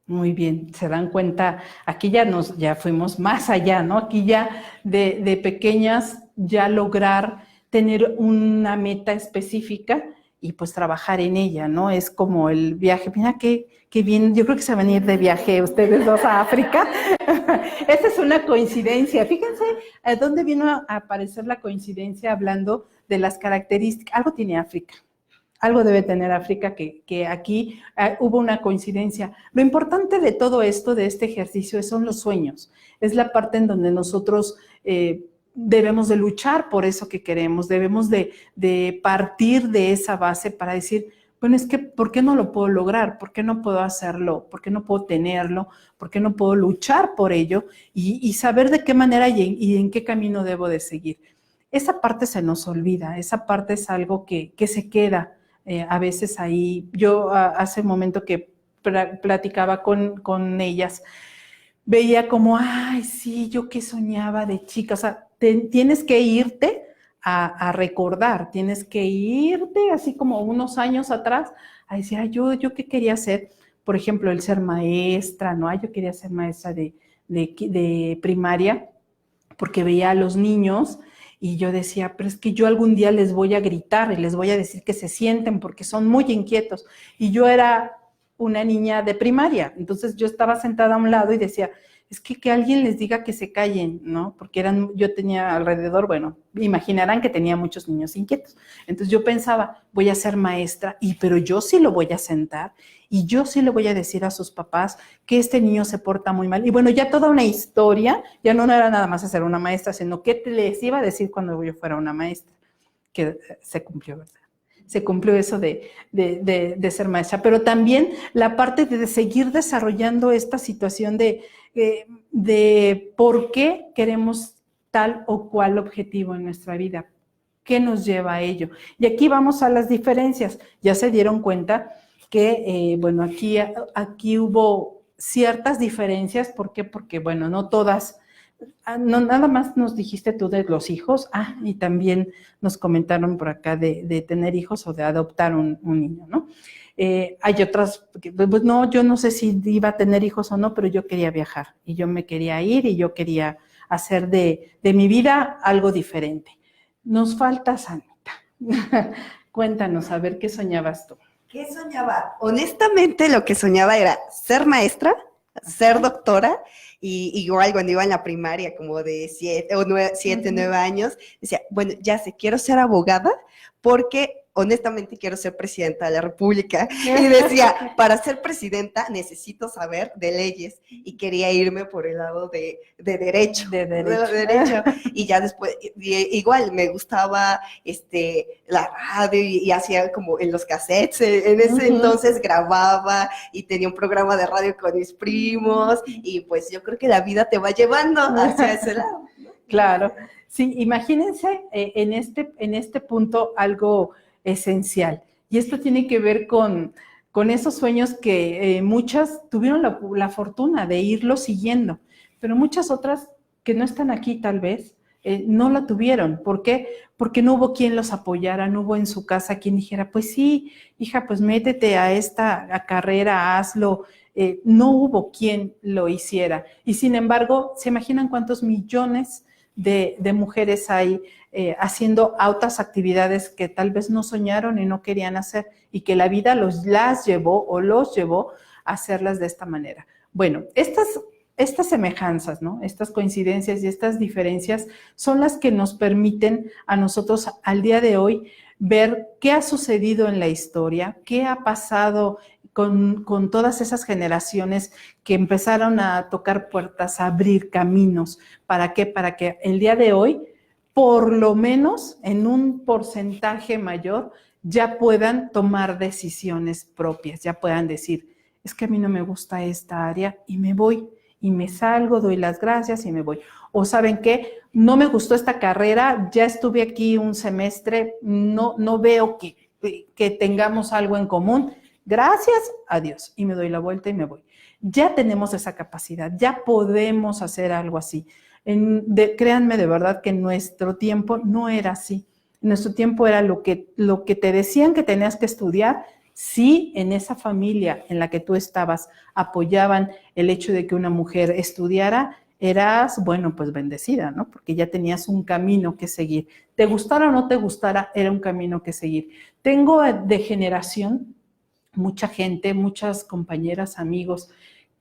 Muy bien, se dan cuenta, aquí ya fuimos más allá, ¿no? Aquí ya de pequeñas ya lograr tener una meta específica y pues trabajar en ella, ¿no? Es como el viaje. Mira qué bien, yo creo que se van a ir de viaje ustedes dos a África. Esa es una coincidencia. Fíjense a dónde vino a aparecer la coincidencia hablando de las características. Algo tiene África. Algo debe tener África que aquí hubo una coincidencia. Lo importante de todo esto, de este ejercicio, son los sueños. Es la parte en donde nosotros debemos de luchar por eso que queremos, debemos de partir de esa base para decir, bueno, es que ¿por qué no lo puedo lograr? ¿Por qué no puedo hacerlo? ¿Por qué no puedo tenerlo? ¿Por qué no puedo luchar por ello? Y saber de qué manera y en qué camino debo de seguir. Esa parte se nos olvida, esa parte es algo que se queda a veces ahí. Yo hace un momento que platicaba con ellas, veía como, ay, sí, yo que soñaba de chica. O sea, tienes que irte a recordar, tienes que irte así como unos años atrás a decir, ay, yo qué quería hacer. Por ejemplo, el ser maestra, ¿no? Ay, yo quería ser maestra de primaria porque veía a los niños y yo decía, pero es que yo algún día les voy a gritar y les voy a decir que se sienten porque son muy inquietos. Y yo era una niña de primaria, entonces yo estaba sentada a un lado y decía, es que alguien les diga que se callen, ¿no? Porque yo tenía alrededor, bueno, imaginarán que tenía muchos niños inquietos. Entonces yo pensaba, voy a ser maestra, pero yo sí lo voy a sentar y yo sí le voy a decir a sus papás que este niño se porta muy mal. Y bueno, ya toda una historia, ya no era nada más hacer una maestra, sino qué les iba a decir cuando yo fuera una maestra, que se cumplió, ¿verdad? Se cumplió eso de ser maestra, pero también la parte de seguir desarrollando esta situación de por qué queremos tal o cual objetivo en nuestra vida, qué nos lleva a ello. Y aquí vamos a las diferencias. Ya se dieron cuenta que, bueno, aquí hubo ciertas diferencias. ¿Por qué? Porque, bueno, no todas. No, nada más nos dijiste tú de los hijos, y también nos comentaron por acá de tener hijos o de adoptar un niño, ¿no? Hay otras, pues no, yo no sé si iba a tener hijos o no, pero yo quería viajar y yo me quería ir y yo quería hacer de mi vida algo diferente. Nos falta Sanita. Cuéntanos, a ver, ¿qué soñabas tú? ¿Qué soñaba? Honestamente, lo que soñaba era ser maestra, ser doctora, y igual cuando iba en la primaria, como de 7 o 9 años, decía, bueno, ya sé, quiero ser abogada porque honestamente quiero ser presidenta de la República. Y decía, para ser presidenta necesito saber de leyes, y quería irme por el lado de derecho. De derecho. Y ya después, igual me gustaba la radio y hacía como en los cassettes, en ese entonces grababa y tenía un programa de radio con mis primos, y pues yo creo que la vida te va llevando hacia ese lado, ¿no? Claro, sí, imagínense en este punto algo esencial, y esto tiene que ver con esos sueños que muchas tuvieron la fortuna de irlo siguiendo, pero muchas otras que no están aquí tal vez no la tuvieron. ¿Por qué? Porque no hubo quien los apoyara, no hubo en su casa quien dijera, pues sí, hija, pues métete a esta carrera, hazlo. No hubo quien lo hiciera, y sin embargo, ¿se imaginan cuántos millones de mujeres hay haciendo otras actividades que tal vez no soñaron y no querían hacer, y que la vida las llevó o los llevó a hacerlas de esta manera? Bueno, estas semejanzas, ¿no? Estas coincidencias y estas diferencias son las que nos permiten a nosotros al día de hoy ver qué ha sucedido en la historia, qué ha pasado con todas esas generaciones que empezaron a tocar puertas, a abrir caminos. ¿Para qué? Para que el día de hoy, por lo menos en un porcentaje mayor, ya puedan tomar decisiones propias, ya puedan decir, es que a mí no me gusta esta área y me voy, y me salgo, doy las gracias y me voy. O ¿saben qué? No me gustó esta carrera, ya estuve aquí un semestre, no veo que tengamos algo en común. Gracias, adiós, y me doy la vuelta y me voy. Ya tenemos esa capacidad, ya podemos hacer algo así. Créanme de verdad que en nuestro tiempo no era así. En nuestro tiempo era lo que te decían que tenías que estudiar. Sí, en esa familia en la que tú estabas apoyaban el hecho de que una mujer estudiara, eras, bueno, pues bendecida, ¿no? Porque ya tenías un camino que seguir. Te gustara o no te gustara, era un camino que seguir. Tengo de generación mucha gente, muchas compañeras, amigos,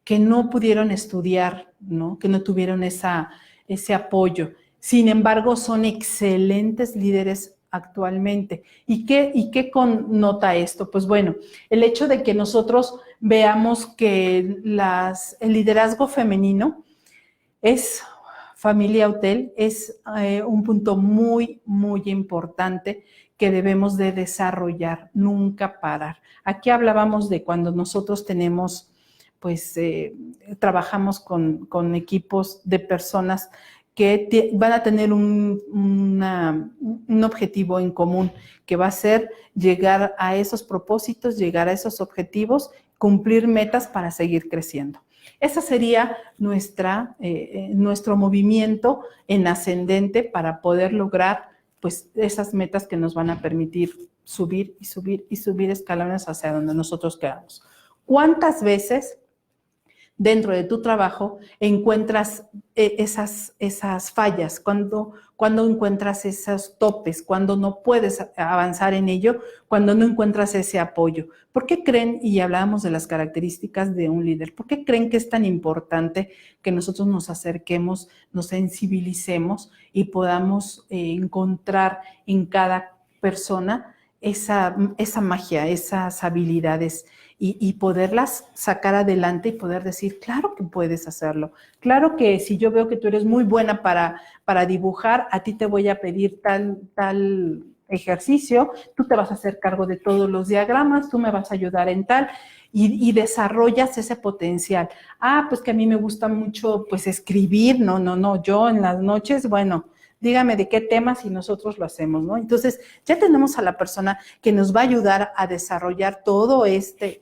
que no pudieron estudiar, ¿no? Que no tuvieron ese apoyo. Sin embargo, son excelentes líderes actualmente. ¿Y qué connota esto? Pues bueno, el hecho de que nosotros veamos que el liderazgo femenino es familia hotel, es un punto muy, muy importante que debemos de desarrollar, nunca parar. Aquí hablábamos de cuando nosotros tenemos, pues, trabajamos con equipos de personas que van a tener un objetivo en común, que va a ser llegar a esos propósitos, llegar a esos objetivos, cumplir metas para seguir creciendo. Ese sería nuestro movimiento en ascendente para poder lograr pues, esas metas que nos van a permitir subir y subir y subir escalones hacia donde nosotros queramos. ¿Cuántas veces dentro de tu trabajo encuentras esas fallas, cuando encuentras esos topes, cuando no puedes avanzar en ello, cuando no encuentras ese apoyo? ¿Por qué creen, y hablábamos de las características de un líder, por qué creen que es tan importante que nosotros nos acerquemos, nos sensibilicemos y podamos encontrar en cada persona esa magia, esas habilidades y poderlas sacar adelante y poder decir, claro que puedes hacerlo. Claro que si yo veo que tú eres muy buena para dibujar, a ti te voy a pedir tal ejercicio, tú te vas a hacer cargo de todos los diagramas, tú me vas a ayudar en tal, y desarrollas ese potencial. Pues que a mí me gusta mucho pues escribir, no, yo en las noches, bueno, dígame de qué temas y nosotros lo hacemos, ¿no? Entonces, ya tenemos a la persona que nos va a ayudar a desarrollar todo este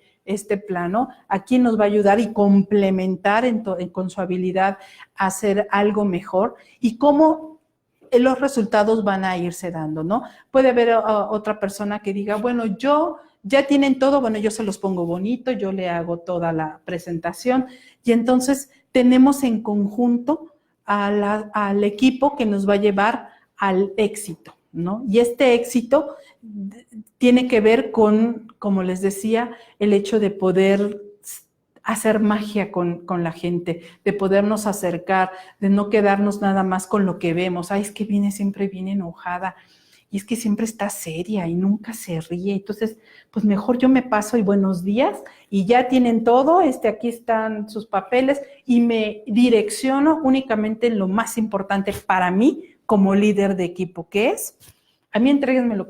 plano, a quien nos va a ayudar y complementar con su habilidad a hacer algo mejor y cómo los resultados van a irse dando, ¿no? Puede haber otra persona que diga, bueno, ya tienen todo, bueno, yo se los pongo bonito, yo le hago toda la presentación y entonces tenemos en conjunto al equipo que nos va a llevar al éxito, ¿no? Y este éxito tiene que ver con, como les decía, el hecho de poder hacer magia con la gente, de podernos acercar, de no quedarnos nada más con lo que vemos. Es que siempre viene enojada, y es que siempre está seria y nunca se ríe. Entonces, pues mejor yo me paso y buenos días y ya tienen todo, aquí están sus papeles y me direcciono únicamente en lo más importante para mí como líder de equipo, que es, a mí entréguenme lo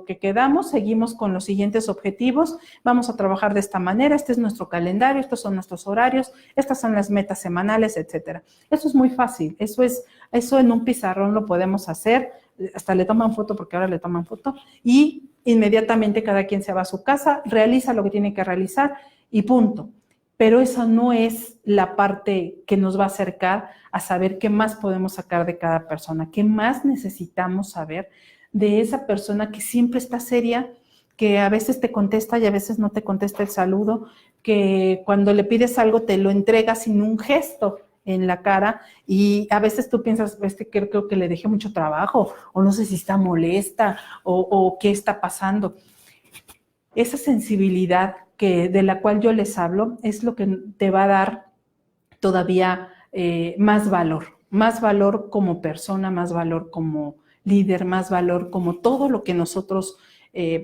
que quedamos, seguimos con los siguientes objetivos, vamos a trabajar de esta manera, este es nuestro calendario, estos son nuestros horarios, estas son las metas semanales, etcétera. Eso es muy fácil, eso en un pizarrón lo podemos hacer, hasta le toman foto porque ahora le toman foto y inmediatamente cada quien se va a su casa, realiza lo que tiene que realizar y punto. Pero eso no es la parte que nos va a acercar a saber qué más podemos sacar de cada persona, qué más necesitamos saber de esa persona que siempre está seria, que a veces te contesta y a veces no te contesta el saludo, que cuando le pides algo te lo entrega sin un gesto en la cara y a veces tú piensas, creo que le dejé mucho trabajo o no sé si está molesta o qué está pasando. Esa sensibilidad de la cual yo les hablo es lo que te va a dar todavía más valor como persona, más valor como líder, más valor como todo lo que nosotros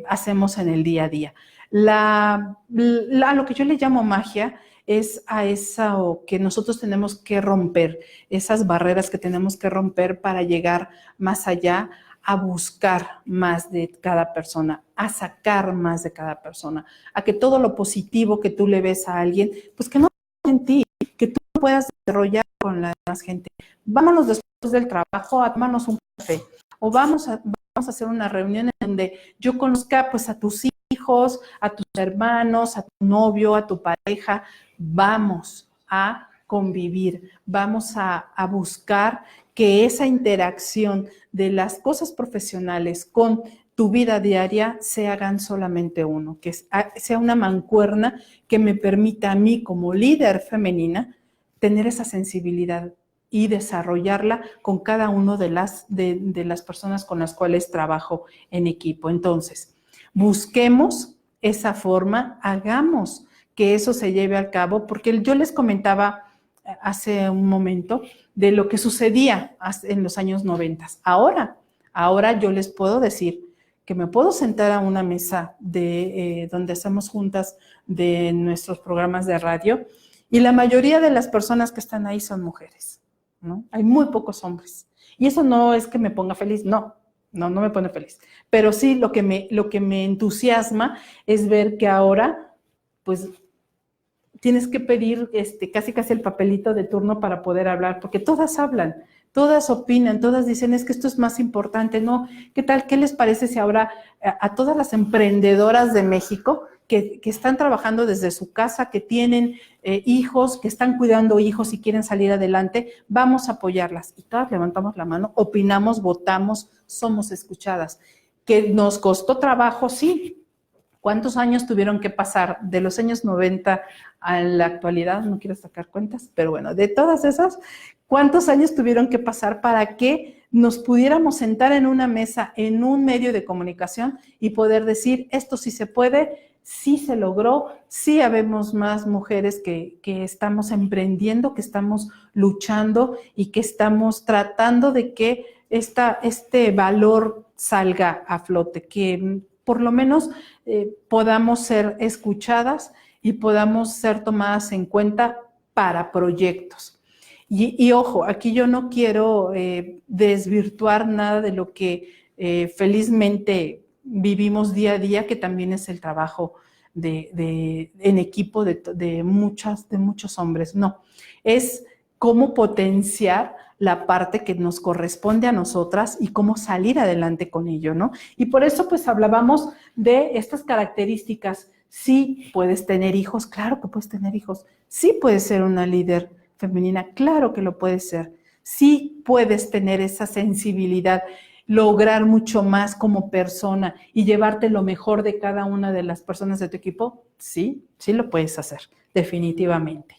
hacemos en el día a día. Lo que yo le llamo magia es a eso que nosotros tenemos que romper, esas barreras que tenemos que romper para llegar más allá, a buscar más de cada persona, a sacar más de cada persona, a que todo lo positivo que tú le ves a alguien, pues que no en ti, que tú puedas desarrollar con la demás gente. Vámonos después del trabajo a tomarnos un café o vamos a hacer una reunión en donde yo conozca pues a tus hijos, a tus hermanos, a tu novio, a tu pareja. Vamos a convivir, vamos a buscar que esa interacción de las cosas profesionales con tu vida diaria se hagan solamente uno, que sea una mancuerna que me permita a mí como líder femenina tener esa sensibilidad y desarrollarla con cada una de las personas con las cuales trabajo en equipo. Entonces, busquemos esa forma, hagamos que eso se lleve a cabo, porque yo les comentaba hace un momento de lo que sucedía en los años 90. Ahora yo les puedo decir que me puedo sentar a una mesa donde hacemos juntas de nuestros programas de radio y la mayoría de las personas que están ahí son mujeres, ¿no? Hay muy pocos hombres. Y eso no es que me ponga feliz, no me pone feliz. Pero sí lo que me entusiasma es ver que ahora, pues, tienes que pedir casi el papelito de turno para poder hablar, porque todas hablan, todas opinan, todas dicen, es que esto es más importante, ¿no? ¿Qué tal? ¿Qué les parece si ahora a todas las emprendedoras de México que están trabajando desde su casa, que tienen hijos, que están cuidando hijos y quieren salir adelante, vamos a apoyarlas? Y todas levantamos la mano, opinamos, votamos, somos escuchadas. ¿Que nos costó trabajo? Sí. ¿Cuántos años tuvieron que pasar de los años 90 a la actualidad? No quiero sacar cuentas, pero bueno, de todas esas, ¿cuántos años tuvieron que pasar para que nos pudiéramos sentar en una mesa, en un medio de comunicación y poder decir, esto sí se puede, sí se logró, sí habemos más mujeres que estamos emprendiendo, que estamos luchando y que estamos tratando de que este valor salga a flote, que por lo menos podamos ser escuchadas y podamos ser tomadas en cuenta para proyectos. Y ojo, aquí yo no quiero desvirtuar nada de lo que felizmente vivimos día a día, que también es el trabajo en equipo de muchos hombres. No, es cómo potenciar la parte que nos corresponde a nosotras y cómo salir adelante con ello, ¿no? Y por eso, pues, hablábamos de estas características. Sí puedes tener hijos, claro que puedes tener hijos. Sí puedes ser una líder femenina, claro que lo puedes ser. Sí puedes tener esa sensibilidad, lograr mucho más como persona y llevarte lo mejor de cada una de las personas de tu equipo. Sí lo puedes hacer, definitivamente.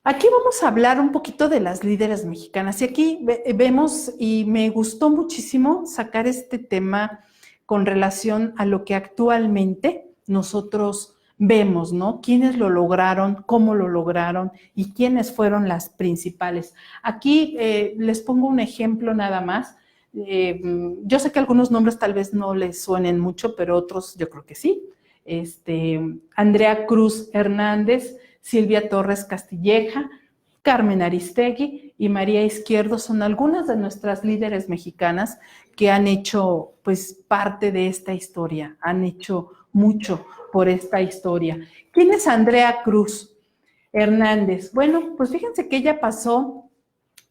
Aquí vamos a hablar un poquito de las líderes mexicanas y aquí vemos, y me gustó muchísimo sacar este tema con relación a lo que actualmente nosotros vemos, ¿no? ¿Quiénes lo lograron? ¿Cómo lo lograron? ¿Y quiénes fueron las principales? Aquí les pongo un ejemplo nada más. Yo sé que algunos nombres tal vez no les suenen mucho, pero otros yo creo que sí. Andrea Cruz Hernández, Silvia Torres Castilleja, Carmen Aristegui y María Izquierdo son algunas de nuestras líderes mexicanas que han hecho, pues, parte de esta historia, han hecho mucho por esta historia. ¿Quién es Andrea Cruz Hernández? Bueno, pues fíjense que ella pasó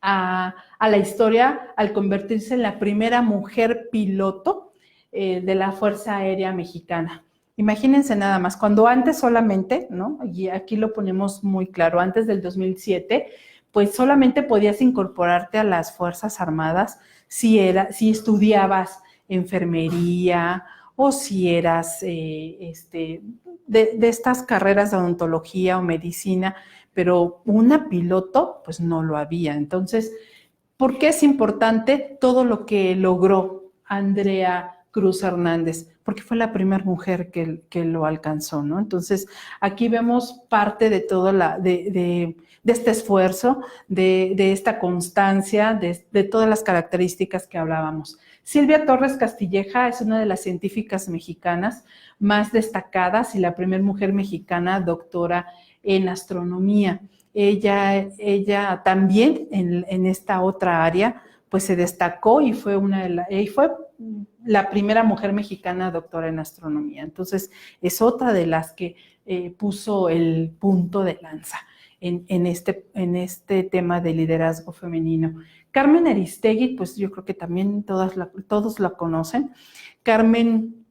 a la historia al convertirse en la primera mujer piloto de la Fuerza Aérea Mexicana. Imagínense nada más, cuando antes solamente, ¿no? Y aquí lo ponemos muy claro, antes del 2007, pues solamente podías incorporarte a las Fuerzas Armadas si estudiabas enfermería o si eras de estas carreras de odontología o medicina, pero una piloto, pues no lo había. Entonces, ¿por qué es importante todo lo que logró Andrea Cruz Hernández? Porque fue la primera mujer que lo alcanzó, ¿no? Entonces, aquí vemos parte de todo de este esfuerzo, de esta constancia, de todas las características que hablábamos. Silvia Torres Castilleja es una de las científicas mexicanas más destacadas y la primera mujer mexicana doctora en astronomía. Ella también en esta otra área, pues se destacó y fue la primera mujer mexicana doctora en astronomía. Entonces, es otra de las que puso el punto de lanza en este tema de liderazgo femenino. Carmen Aristegui, pues yo creo que también todos la conocen. Carmen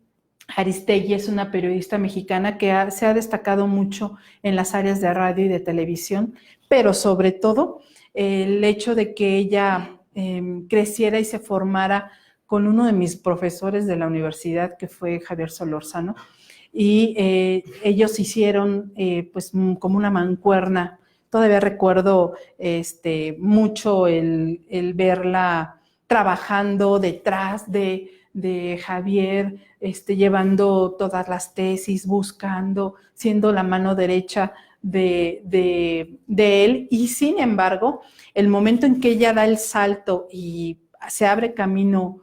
Aristegui es una periodista mexicana que se ha destacado mucho en las áreas de radio y de televisión, pero sobre todo el hecho de que ella creciera y se formara con uno de mis profesores de la universidad, que fue Javier Solórzano, y ellos hicieron pues como una mancuerna Todavía recuerdo mucho el verla trabajando detrás de Javier, llevando todas las tesis, buscando, siendo la mano derecha de él. Y sin embargo, el momento en que ella da el salto y se abre camino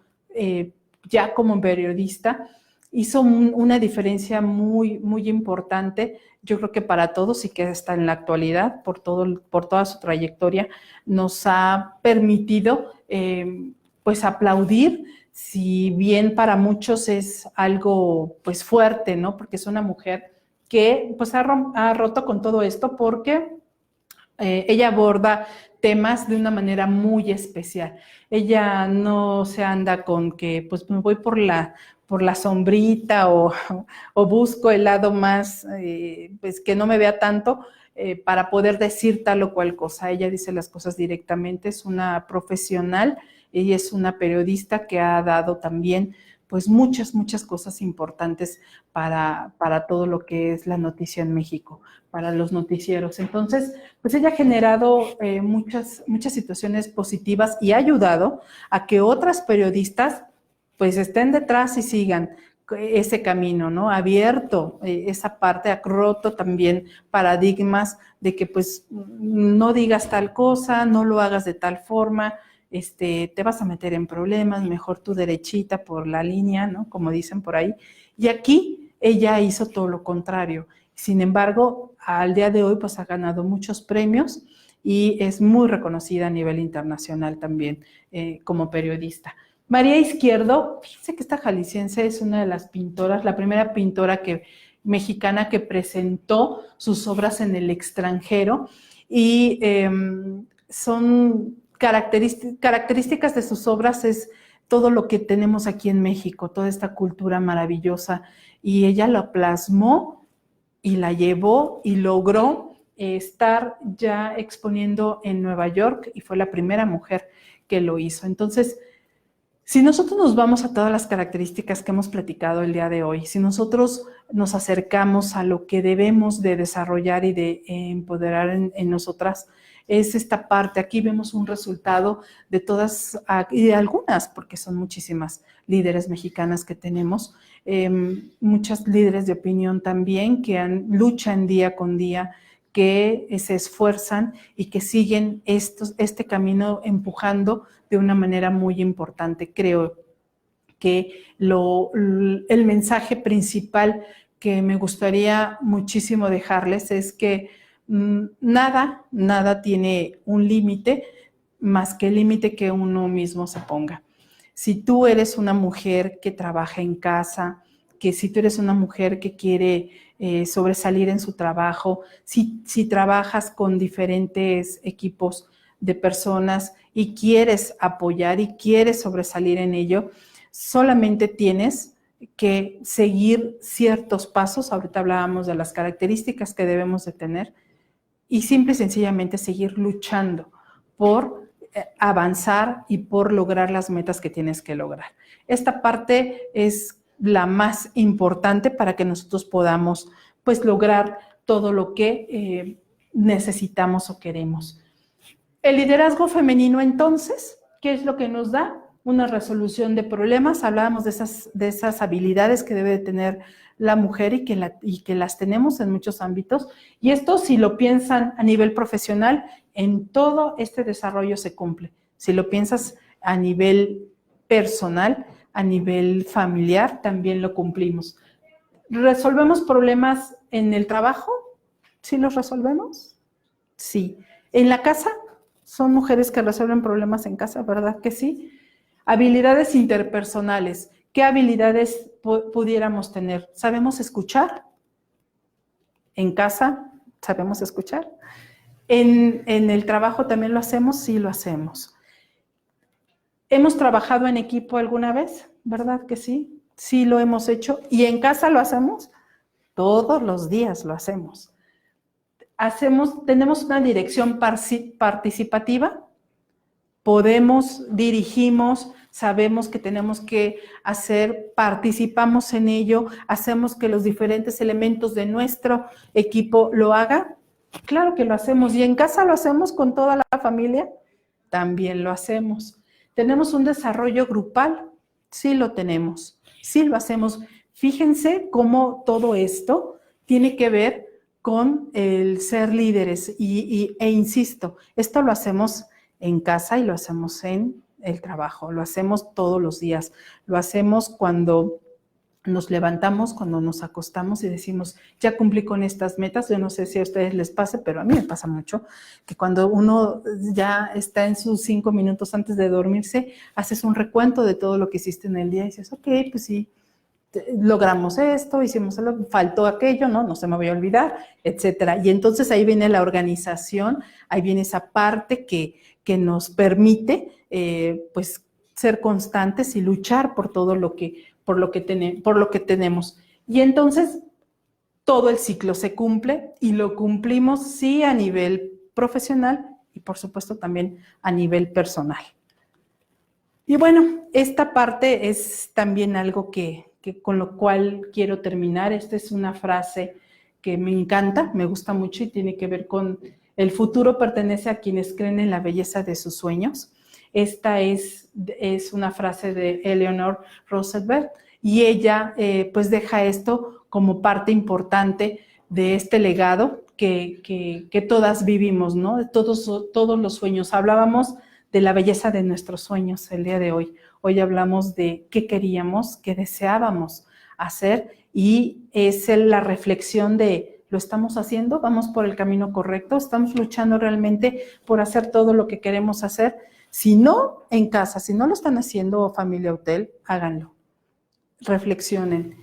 ya como periodista, hizo una diferencia muy, muy importante, yo creo que para todos, y que está en la actualidad, por toda su trayectoria, nos ha permitido pues aplaudir, si bien para muchos es algo pues fuerte, ¿no? Porque es una mujer que pues ha roto con todo esto, porque ella aborda temas de una manera muy especial. Ella no se anda con que pues me voy por la sombrita o busco el lado más, pues que no me vea tanto para poder decir tal o cual cosa. Ella dice las cosas directamente, es una profesional, ella es una periodista que ha dado también pues muchas cosas importantes para todo lo que es la noticia en México, para los noticieros. Entonces, pues ella ha generado muchas situaciones positivas y ha ayudado a que otras periodistas pues estén detrás y sigan ese camino, ¿no? Abierto esa parte, ha roto también paradigmas de que pues no digas tal cosa, no lo hagas de tal forma, te vas a meter en problemas, mejor tú derechita por la línea, ¿no? Como dicen por ahí. Y aquí ella hizo todo lo contrario. Sin embargo, al día de hoy pues ha ganado muchos premios y es muy reconocida a nivel internacional también como periodista. María Izquierdo, fíjense que esta jalisciense es una de las pintoras, la primera pintora mexicana que presentó sus obras en el extranjero, y son características de sus obras es todo lo que tenemos aquí en México, toda esta cultura maravillosa, y ella la plasmó y la llevó y logró estar ya exponiendo en Nueva York, y fue la primera mujer que lo hizo. Entonces, si nosotros nos vamos a todas las características que hemos platicado el día de hoy, si nosotros nos acercamos a lo que debemos de desarrollar y de empoderar en nosotras, es esta parte. Aquí vemos un resultado de todas y de algunas, porque son muchísimas líderes mexicanas que tenemos, muchas líderes de opinión también que luchan día con día, que se esfuerzan y que siguen este camino empujando de una manera muy importante. Creo que el mensaje principal que me gustaría muchísimo dejarles es que nada tiene un límite más que el límite que uno mismo se ponga. Si tú eres una mujer que trabaja en casa, que si tú eres una mujer que quiere sobresalir en su trabajo, si trabajas con diferentes equipos de personas y quieres apoyar y quieres sobresalir en ello, solamente tienes que seguir ciertos pasos. Ahorita hablábamos de las características que debemos de tener, y simple y sencillamente seguir luchando por avanzar y por lograr las metas que tienes que lograr. Esta parte es la más importante para que nosotros podamos pues lograr todo lo que necesitamos o queremos. El liderazgo femenino, entonces, ¿qué es lo que nos da? Una resolución de problemas. Hablábamos de esas habilidades que debe de tener la mujer y que las tenemos en muchos ámbitos. Y esto, si lo piensan a nivel profesional, en todo este desarrollo se cumple. Si lo piensas a nivel personal, a nivel familiar, también lo cumplimos. ¿Resolvemos problemas en el trabajo? ¿Sí los resolvemos? Sí. ¿En la casa? Son mujeres que resuelven problemas en casa, ¿verdad que sí? Habilidades interpersonales. ¿Qué habilidades pudiéramos tener? ¿Sabemos escuchar? ¿En casa sabemos escuchar? ¿En el trabajo también lo hacemos? Sí, lo hacemos. ¿Hemos trabajado en equipo alguna vez? ¿Verdad que sí? Sí, lo hemos hecho. ¿Y en casa lo hacemos? Todos los días lo hacemos. Tenemos una dirección participativa, dirigimos, sabemos que tenemos que hacer, participamos en ello, hacemos que los diferentes elementos de nuestro equipo lo hagan. Claro que lo hacemos. ¿Y en casa lo hacemos con toda la familia? También lo hacemos. ¿Tenemos un desarrollo grupal? Sí lo tenemos. Sí lo hacemos. Fíjense cómo todo esto tiene que ver con el ser líderes. E insisto, esto lo hacemos en casa y lo hacemos en el trabajo. Lo hacemos todos los días. Lo hacemos cuando nos levantamos, cuando nos acostamos y decimos, ya cumplí con estas metas. Yo no sé si a ustedes les pase, pero a mí me pasa mucho, que cuando uno ya está en sus 5 minutos antes de dormirse, haces un recuento de todo lo que hiciste en el día y dices, ok, pues sí, logramos esto, faltó aquello, no se me voy a olvidar, etcétera. Y entonces ahí viene la organización, ahí viene esa parte que nos permite, pues, ser constantes y luchar por todo lo que tenemos. Y entonces todo el ciclo se cumple y lo cumplimos sí a nivel profesional y por supuesto también a nivel personal. Y bueno, esta parte es también algo que con lo cual quiero terminar. Esta es una frase que me encanta, me gusta mucho y tiene que ver con el futuro pertenece a quienes creen en la belleza de sus sueños. Esta es una frase de Eleanor Roosevelt y ella pues deja esto como parte importante de este legado que todas vivimos, ¿no? De todos los sueños. Hablábamos de la belleza de nuestros sueños el día de hoy. Hoy hablamos de qué queríamos, qué deseábamos hacer y es la reflexión de ¿lo estamos haciendo? ¿Vamos por el camino correcto? ¿Estamos luchando realmente por hacer todo lo que queremos hacer? Si no, en casa, si no lo están haciendo Familia Hotel, háganlo. Reflexionen,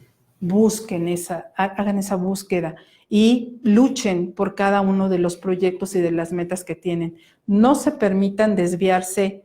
hagan esa búsqueda y luchen por cada uno de los proyectos y de las metas que tienen. No se permitan desviarse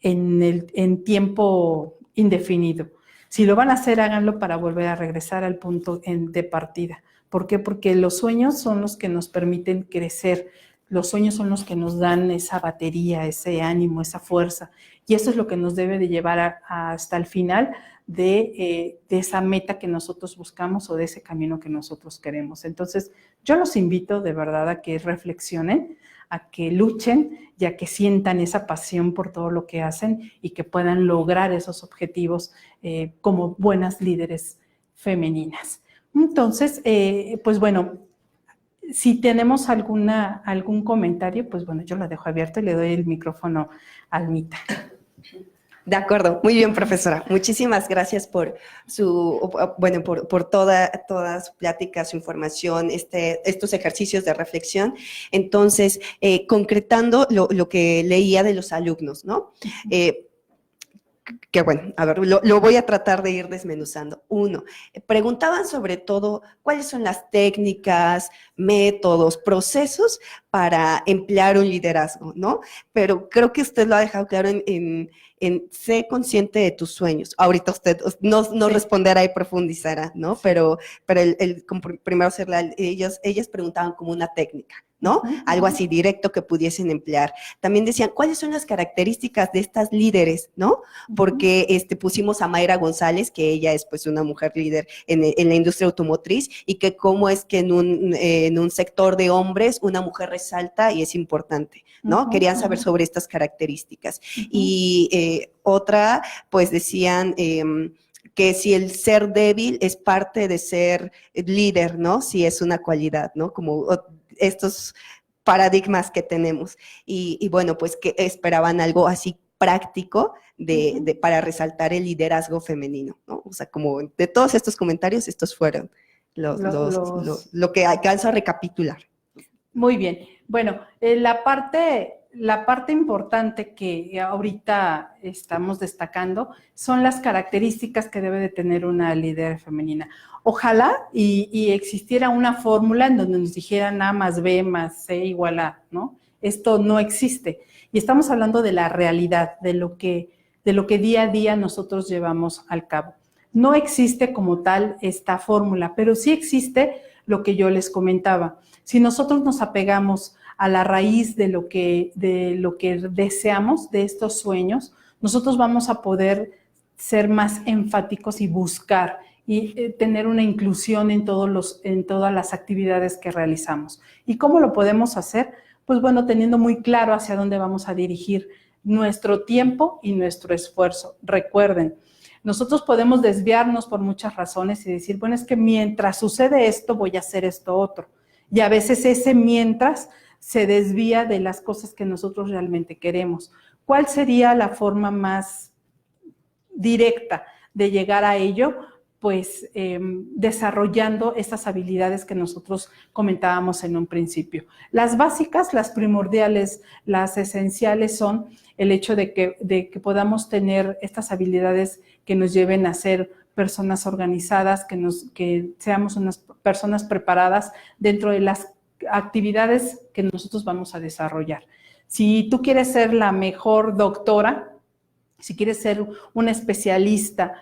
en tiempo indefinido. Si lo van a hacer, háganlo para volver a regresar al punto de partida. ¿Por qué? Porque los sueños son los que nos permiten crecer. Los sueños son los que nos dan esa batería, ese ánimo, esa fuerza. Y eso es lo que nos debe de llevar hasta el final de esa meta que nosotros buscamos o de ese camino que nosotros queremos. Entonces, yo los invito de verdad a que reflexionen, a que luchen y a que sientan esa pasión por todo lo que hacen y que puedan lograr esos objetivos como buenas líderes femeninas. Entonces, pues bueno, si tenemos algún comentario, pues bueno, yo lo dejo abierto y le doy el micrófono a Almita. De acuerdo, muy bien, profesora. Muchísimas gracias por por toda su plática, su información, estos ejercicios de reflexión. Entonces, concretando lo que leía de los alumnos, ¿no? Que bueno, a ver, lo voy a tratar de ir desmenuzando. Uno, preguntaban sobre todo cuáles son las técnicas, métodos, procesos para emplear un liderazgo, ¿no? Pero creo que usted lo ha dejado claro en sé consciente de tus sueños. Ahorita usted no sí. Responderá y profundizará, ¿no? Pero primero ellas preguntaban como una técnica, ¿no? Algo así directo que pudiesen emplear. También decían, ¿cuáles son las características de estas líderes, no? Porque pusimos a Mayra González, que ella es pues una mujer líder en la industria automotriz y que cómo es que en un sector de hombres una mujer resalta y es importante, ¿no? Querían saber sobre estas características. Y otra, pues decían que si el ser débil es parte de ser líder, ¿no? Si es una cualidad, ¿no? Como estos paradigmas que tenemos. Y bueno, pues que esperaban algo así práctico para resaltar el liderazgo femenino, ¿no? O sea, como de todos estos comentarios, estos fueron lo que alcanzo a recapitular. Muy bien. Bueno, la parte importante que ahorita estamos destacando son las características que debe de tener una líder femenina. Ojalá y existiera una fórmula en donde nos dijeran A más B más C igual a, ¿no? Esto no existe. Y estamos hablando de la realidad, de lo que día a día nosotros llevamos al cabo. No existe como tal esta fórmula, pero sí existe lo que yo les comentaba. Si nosotros nos apegamos a la raíz de lo que deseamos, de estos sueños, nosotros vamos a poder ser más enfáticos y buscar y tener una inclusión en todas las actividades que realizamos. ¿Y cómo lo podemos hacer? Pues bueno, teniendo muy claro hacia dónde vamos a dirigir nuestro tiempo y nuestro esfuerzo. Recuerden, nosotros podemos desviarnos por muchas razones y decir, bueno, es que mientras sucede esto, voy a hacer esto otro. Y a veces ese mientras se desvía de las cosas que nosotros realmente queremos. ¿Cuál sería la forma más directa de llegar a ello? Pues desarrollando estas habilidades que nosotros comentábamos en un principio. Las básicas, las primordiales, las esenciales son el hecho de que podamos tener estas habilidades que nos lleven a ser personas organizadas, que seamos unas personas preparadas dentro de las actividades que nosotros vamos a desarrollar. Si tú quieres ser la mejor doctora, si quieres ser una especialista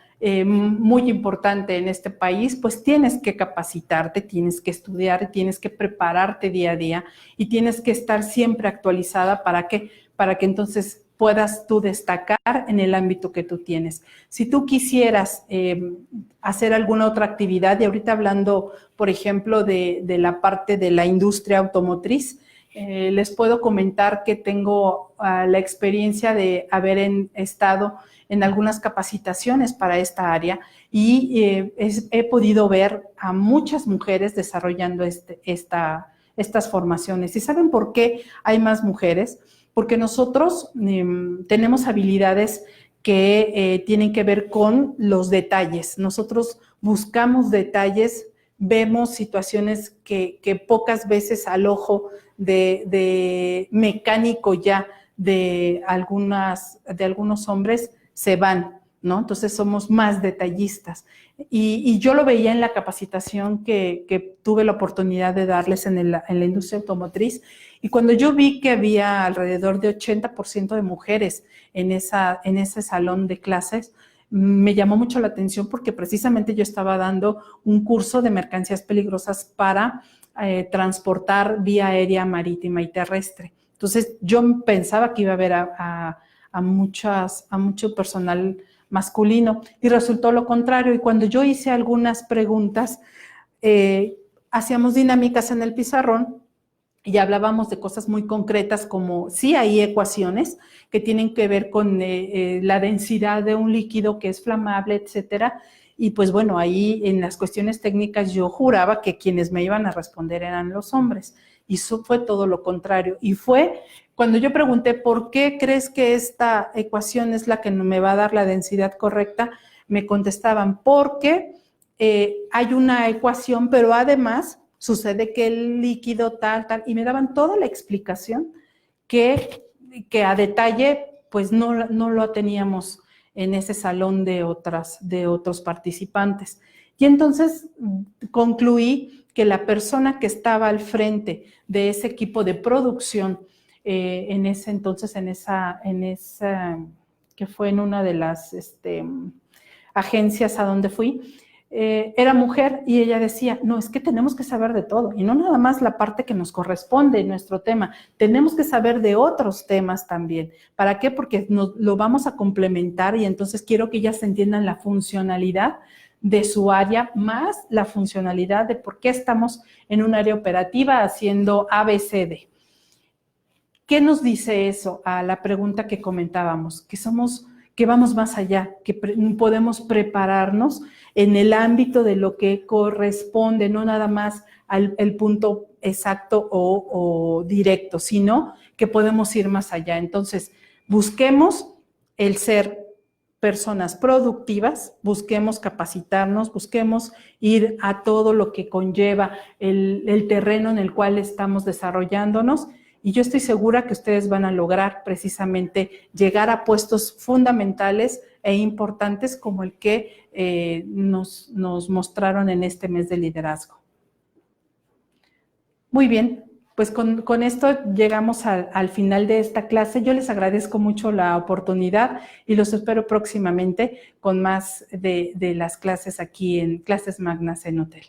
muy importante en este país, pues tienes que capacitarte, tienes que estudiar, tienes que prepararte día a día y tienes que estar siempre actualizada. ¿Para qué? Para que entonces puedas tú destacar en el ámbito que tú tienes. Si tú quisieras hacer alguna otra actividad, y ahorita hablando, por ejemplo, de la parte de la industria automotriz, les puedo comentar que tengo la experiencia de haber estado en algunas capacitaciones para esta área y he podido ver a muchas mujeres desarrollando estas formaciones. ¿Y saben por qué hay más mujeres? Porque nosotros tenemos habilidades que tienen que ver con los detalles. Nosotros buscamos detalles, vemos situaciones que pocas veces al ojo de mecánico ya de algunos hombres se van, ¿no? Entonces somos más detallistas. Y yo lo veía en la capacitación que tuve la oportunidad de darles en la industria automotriz. Y cuando yo vi que había alrededor de 80% de mujeres en ese salón de clases, me llamó mucho la atención porque precisamente yo estaba dando un curso de mercancías peligrosas para transportar vía aérea, marítima y terrestre. Entonces yo pensaba que iba a haber a mucho personal masculino y resultó lo contrario. Y cuando yo hice algunas preguntas, hacíamos dinámicas en el pizarrón y hablábamos de cosas muy concretas como sí hay ecuaciones que tienen que ver con la densidad de un líquido que es flamable, etcétera. Y pues bueno, ahí en las cuestiones técnicas yo juraba que quienes me iban a responder eran los hombres. Y eso fue todo lo contrario. Y fue cuando yo pregunté, ¿por qué crees que esta ecuación es la que me va a dar la densidad correcta? Me contestaban, porque hay una ecuación, pero además sucede que el líquido tal, y me daban toda la explicación que a detalle pues no lo teníamos en ese salón de otros participantes. Y entonces concluí que la persona que estaba al frente de ese equipo de producción en ese entonces, en esa que fue en una de las agencias a donde fui, era mujer y ella decía, no, es que tenemos que saber de todo y no nada más la parte que nos corresponde en nuestro tema, tenemos que saber de otros temas también. ¿Para qué? Porque lo vamos a complementar y entonces quiero que ellas entiendan la funcionalidad de su área, más la funcionalidad de por qué estamos en un área operativa haciendo ABCD. ¿Qué nos dice eso a la pregunta que comentábamos? Que vamos más allá, que podemos prepararnos en el ámbito de lo que corresponde, no nada más al punto exacto o directo, sino que podemos ir más allá. Entonces, busquemos el ser personas productivas, busquemos capacitarnos, busquemos ir a todo lo que conlleva el terreno en el cual estamos desarrollándonos. Y yo estoy segura que ustedes van a lograr precisamente llegar a puestos fundamentales e importantes como el que nos mostraron en este mes de liderazgo. Muy bien, pues con esto llegamos al final de esta clase. Yo les agradezco mucho la oportunidad y los espero próximamente con más de las clases aquí en Clases Magnas en Hotel.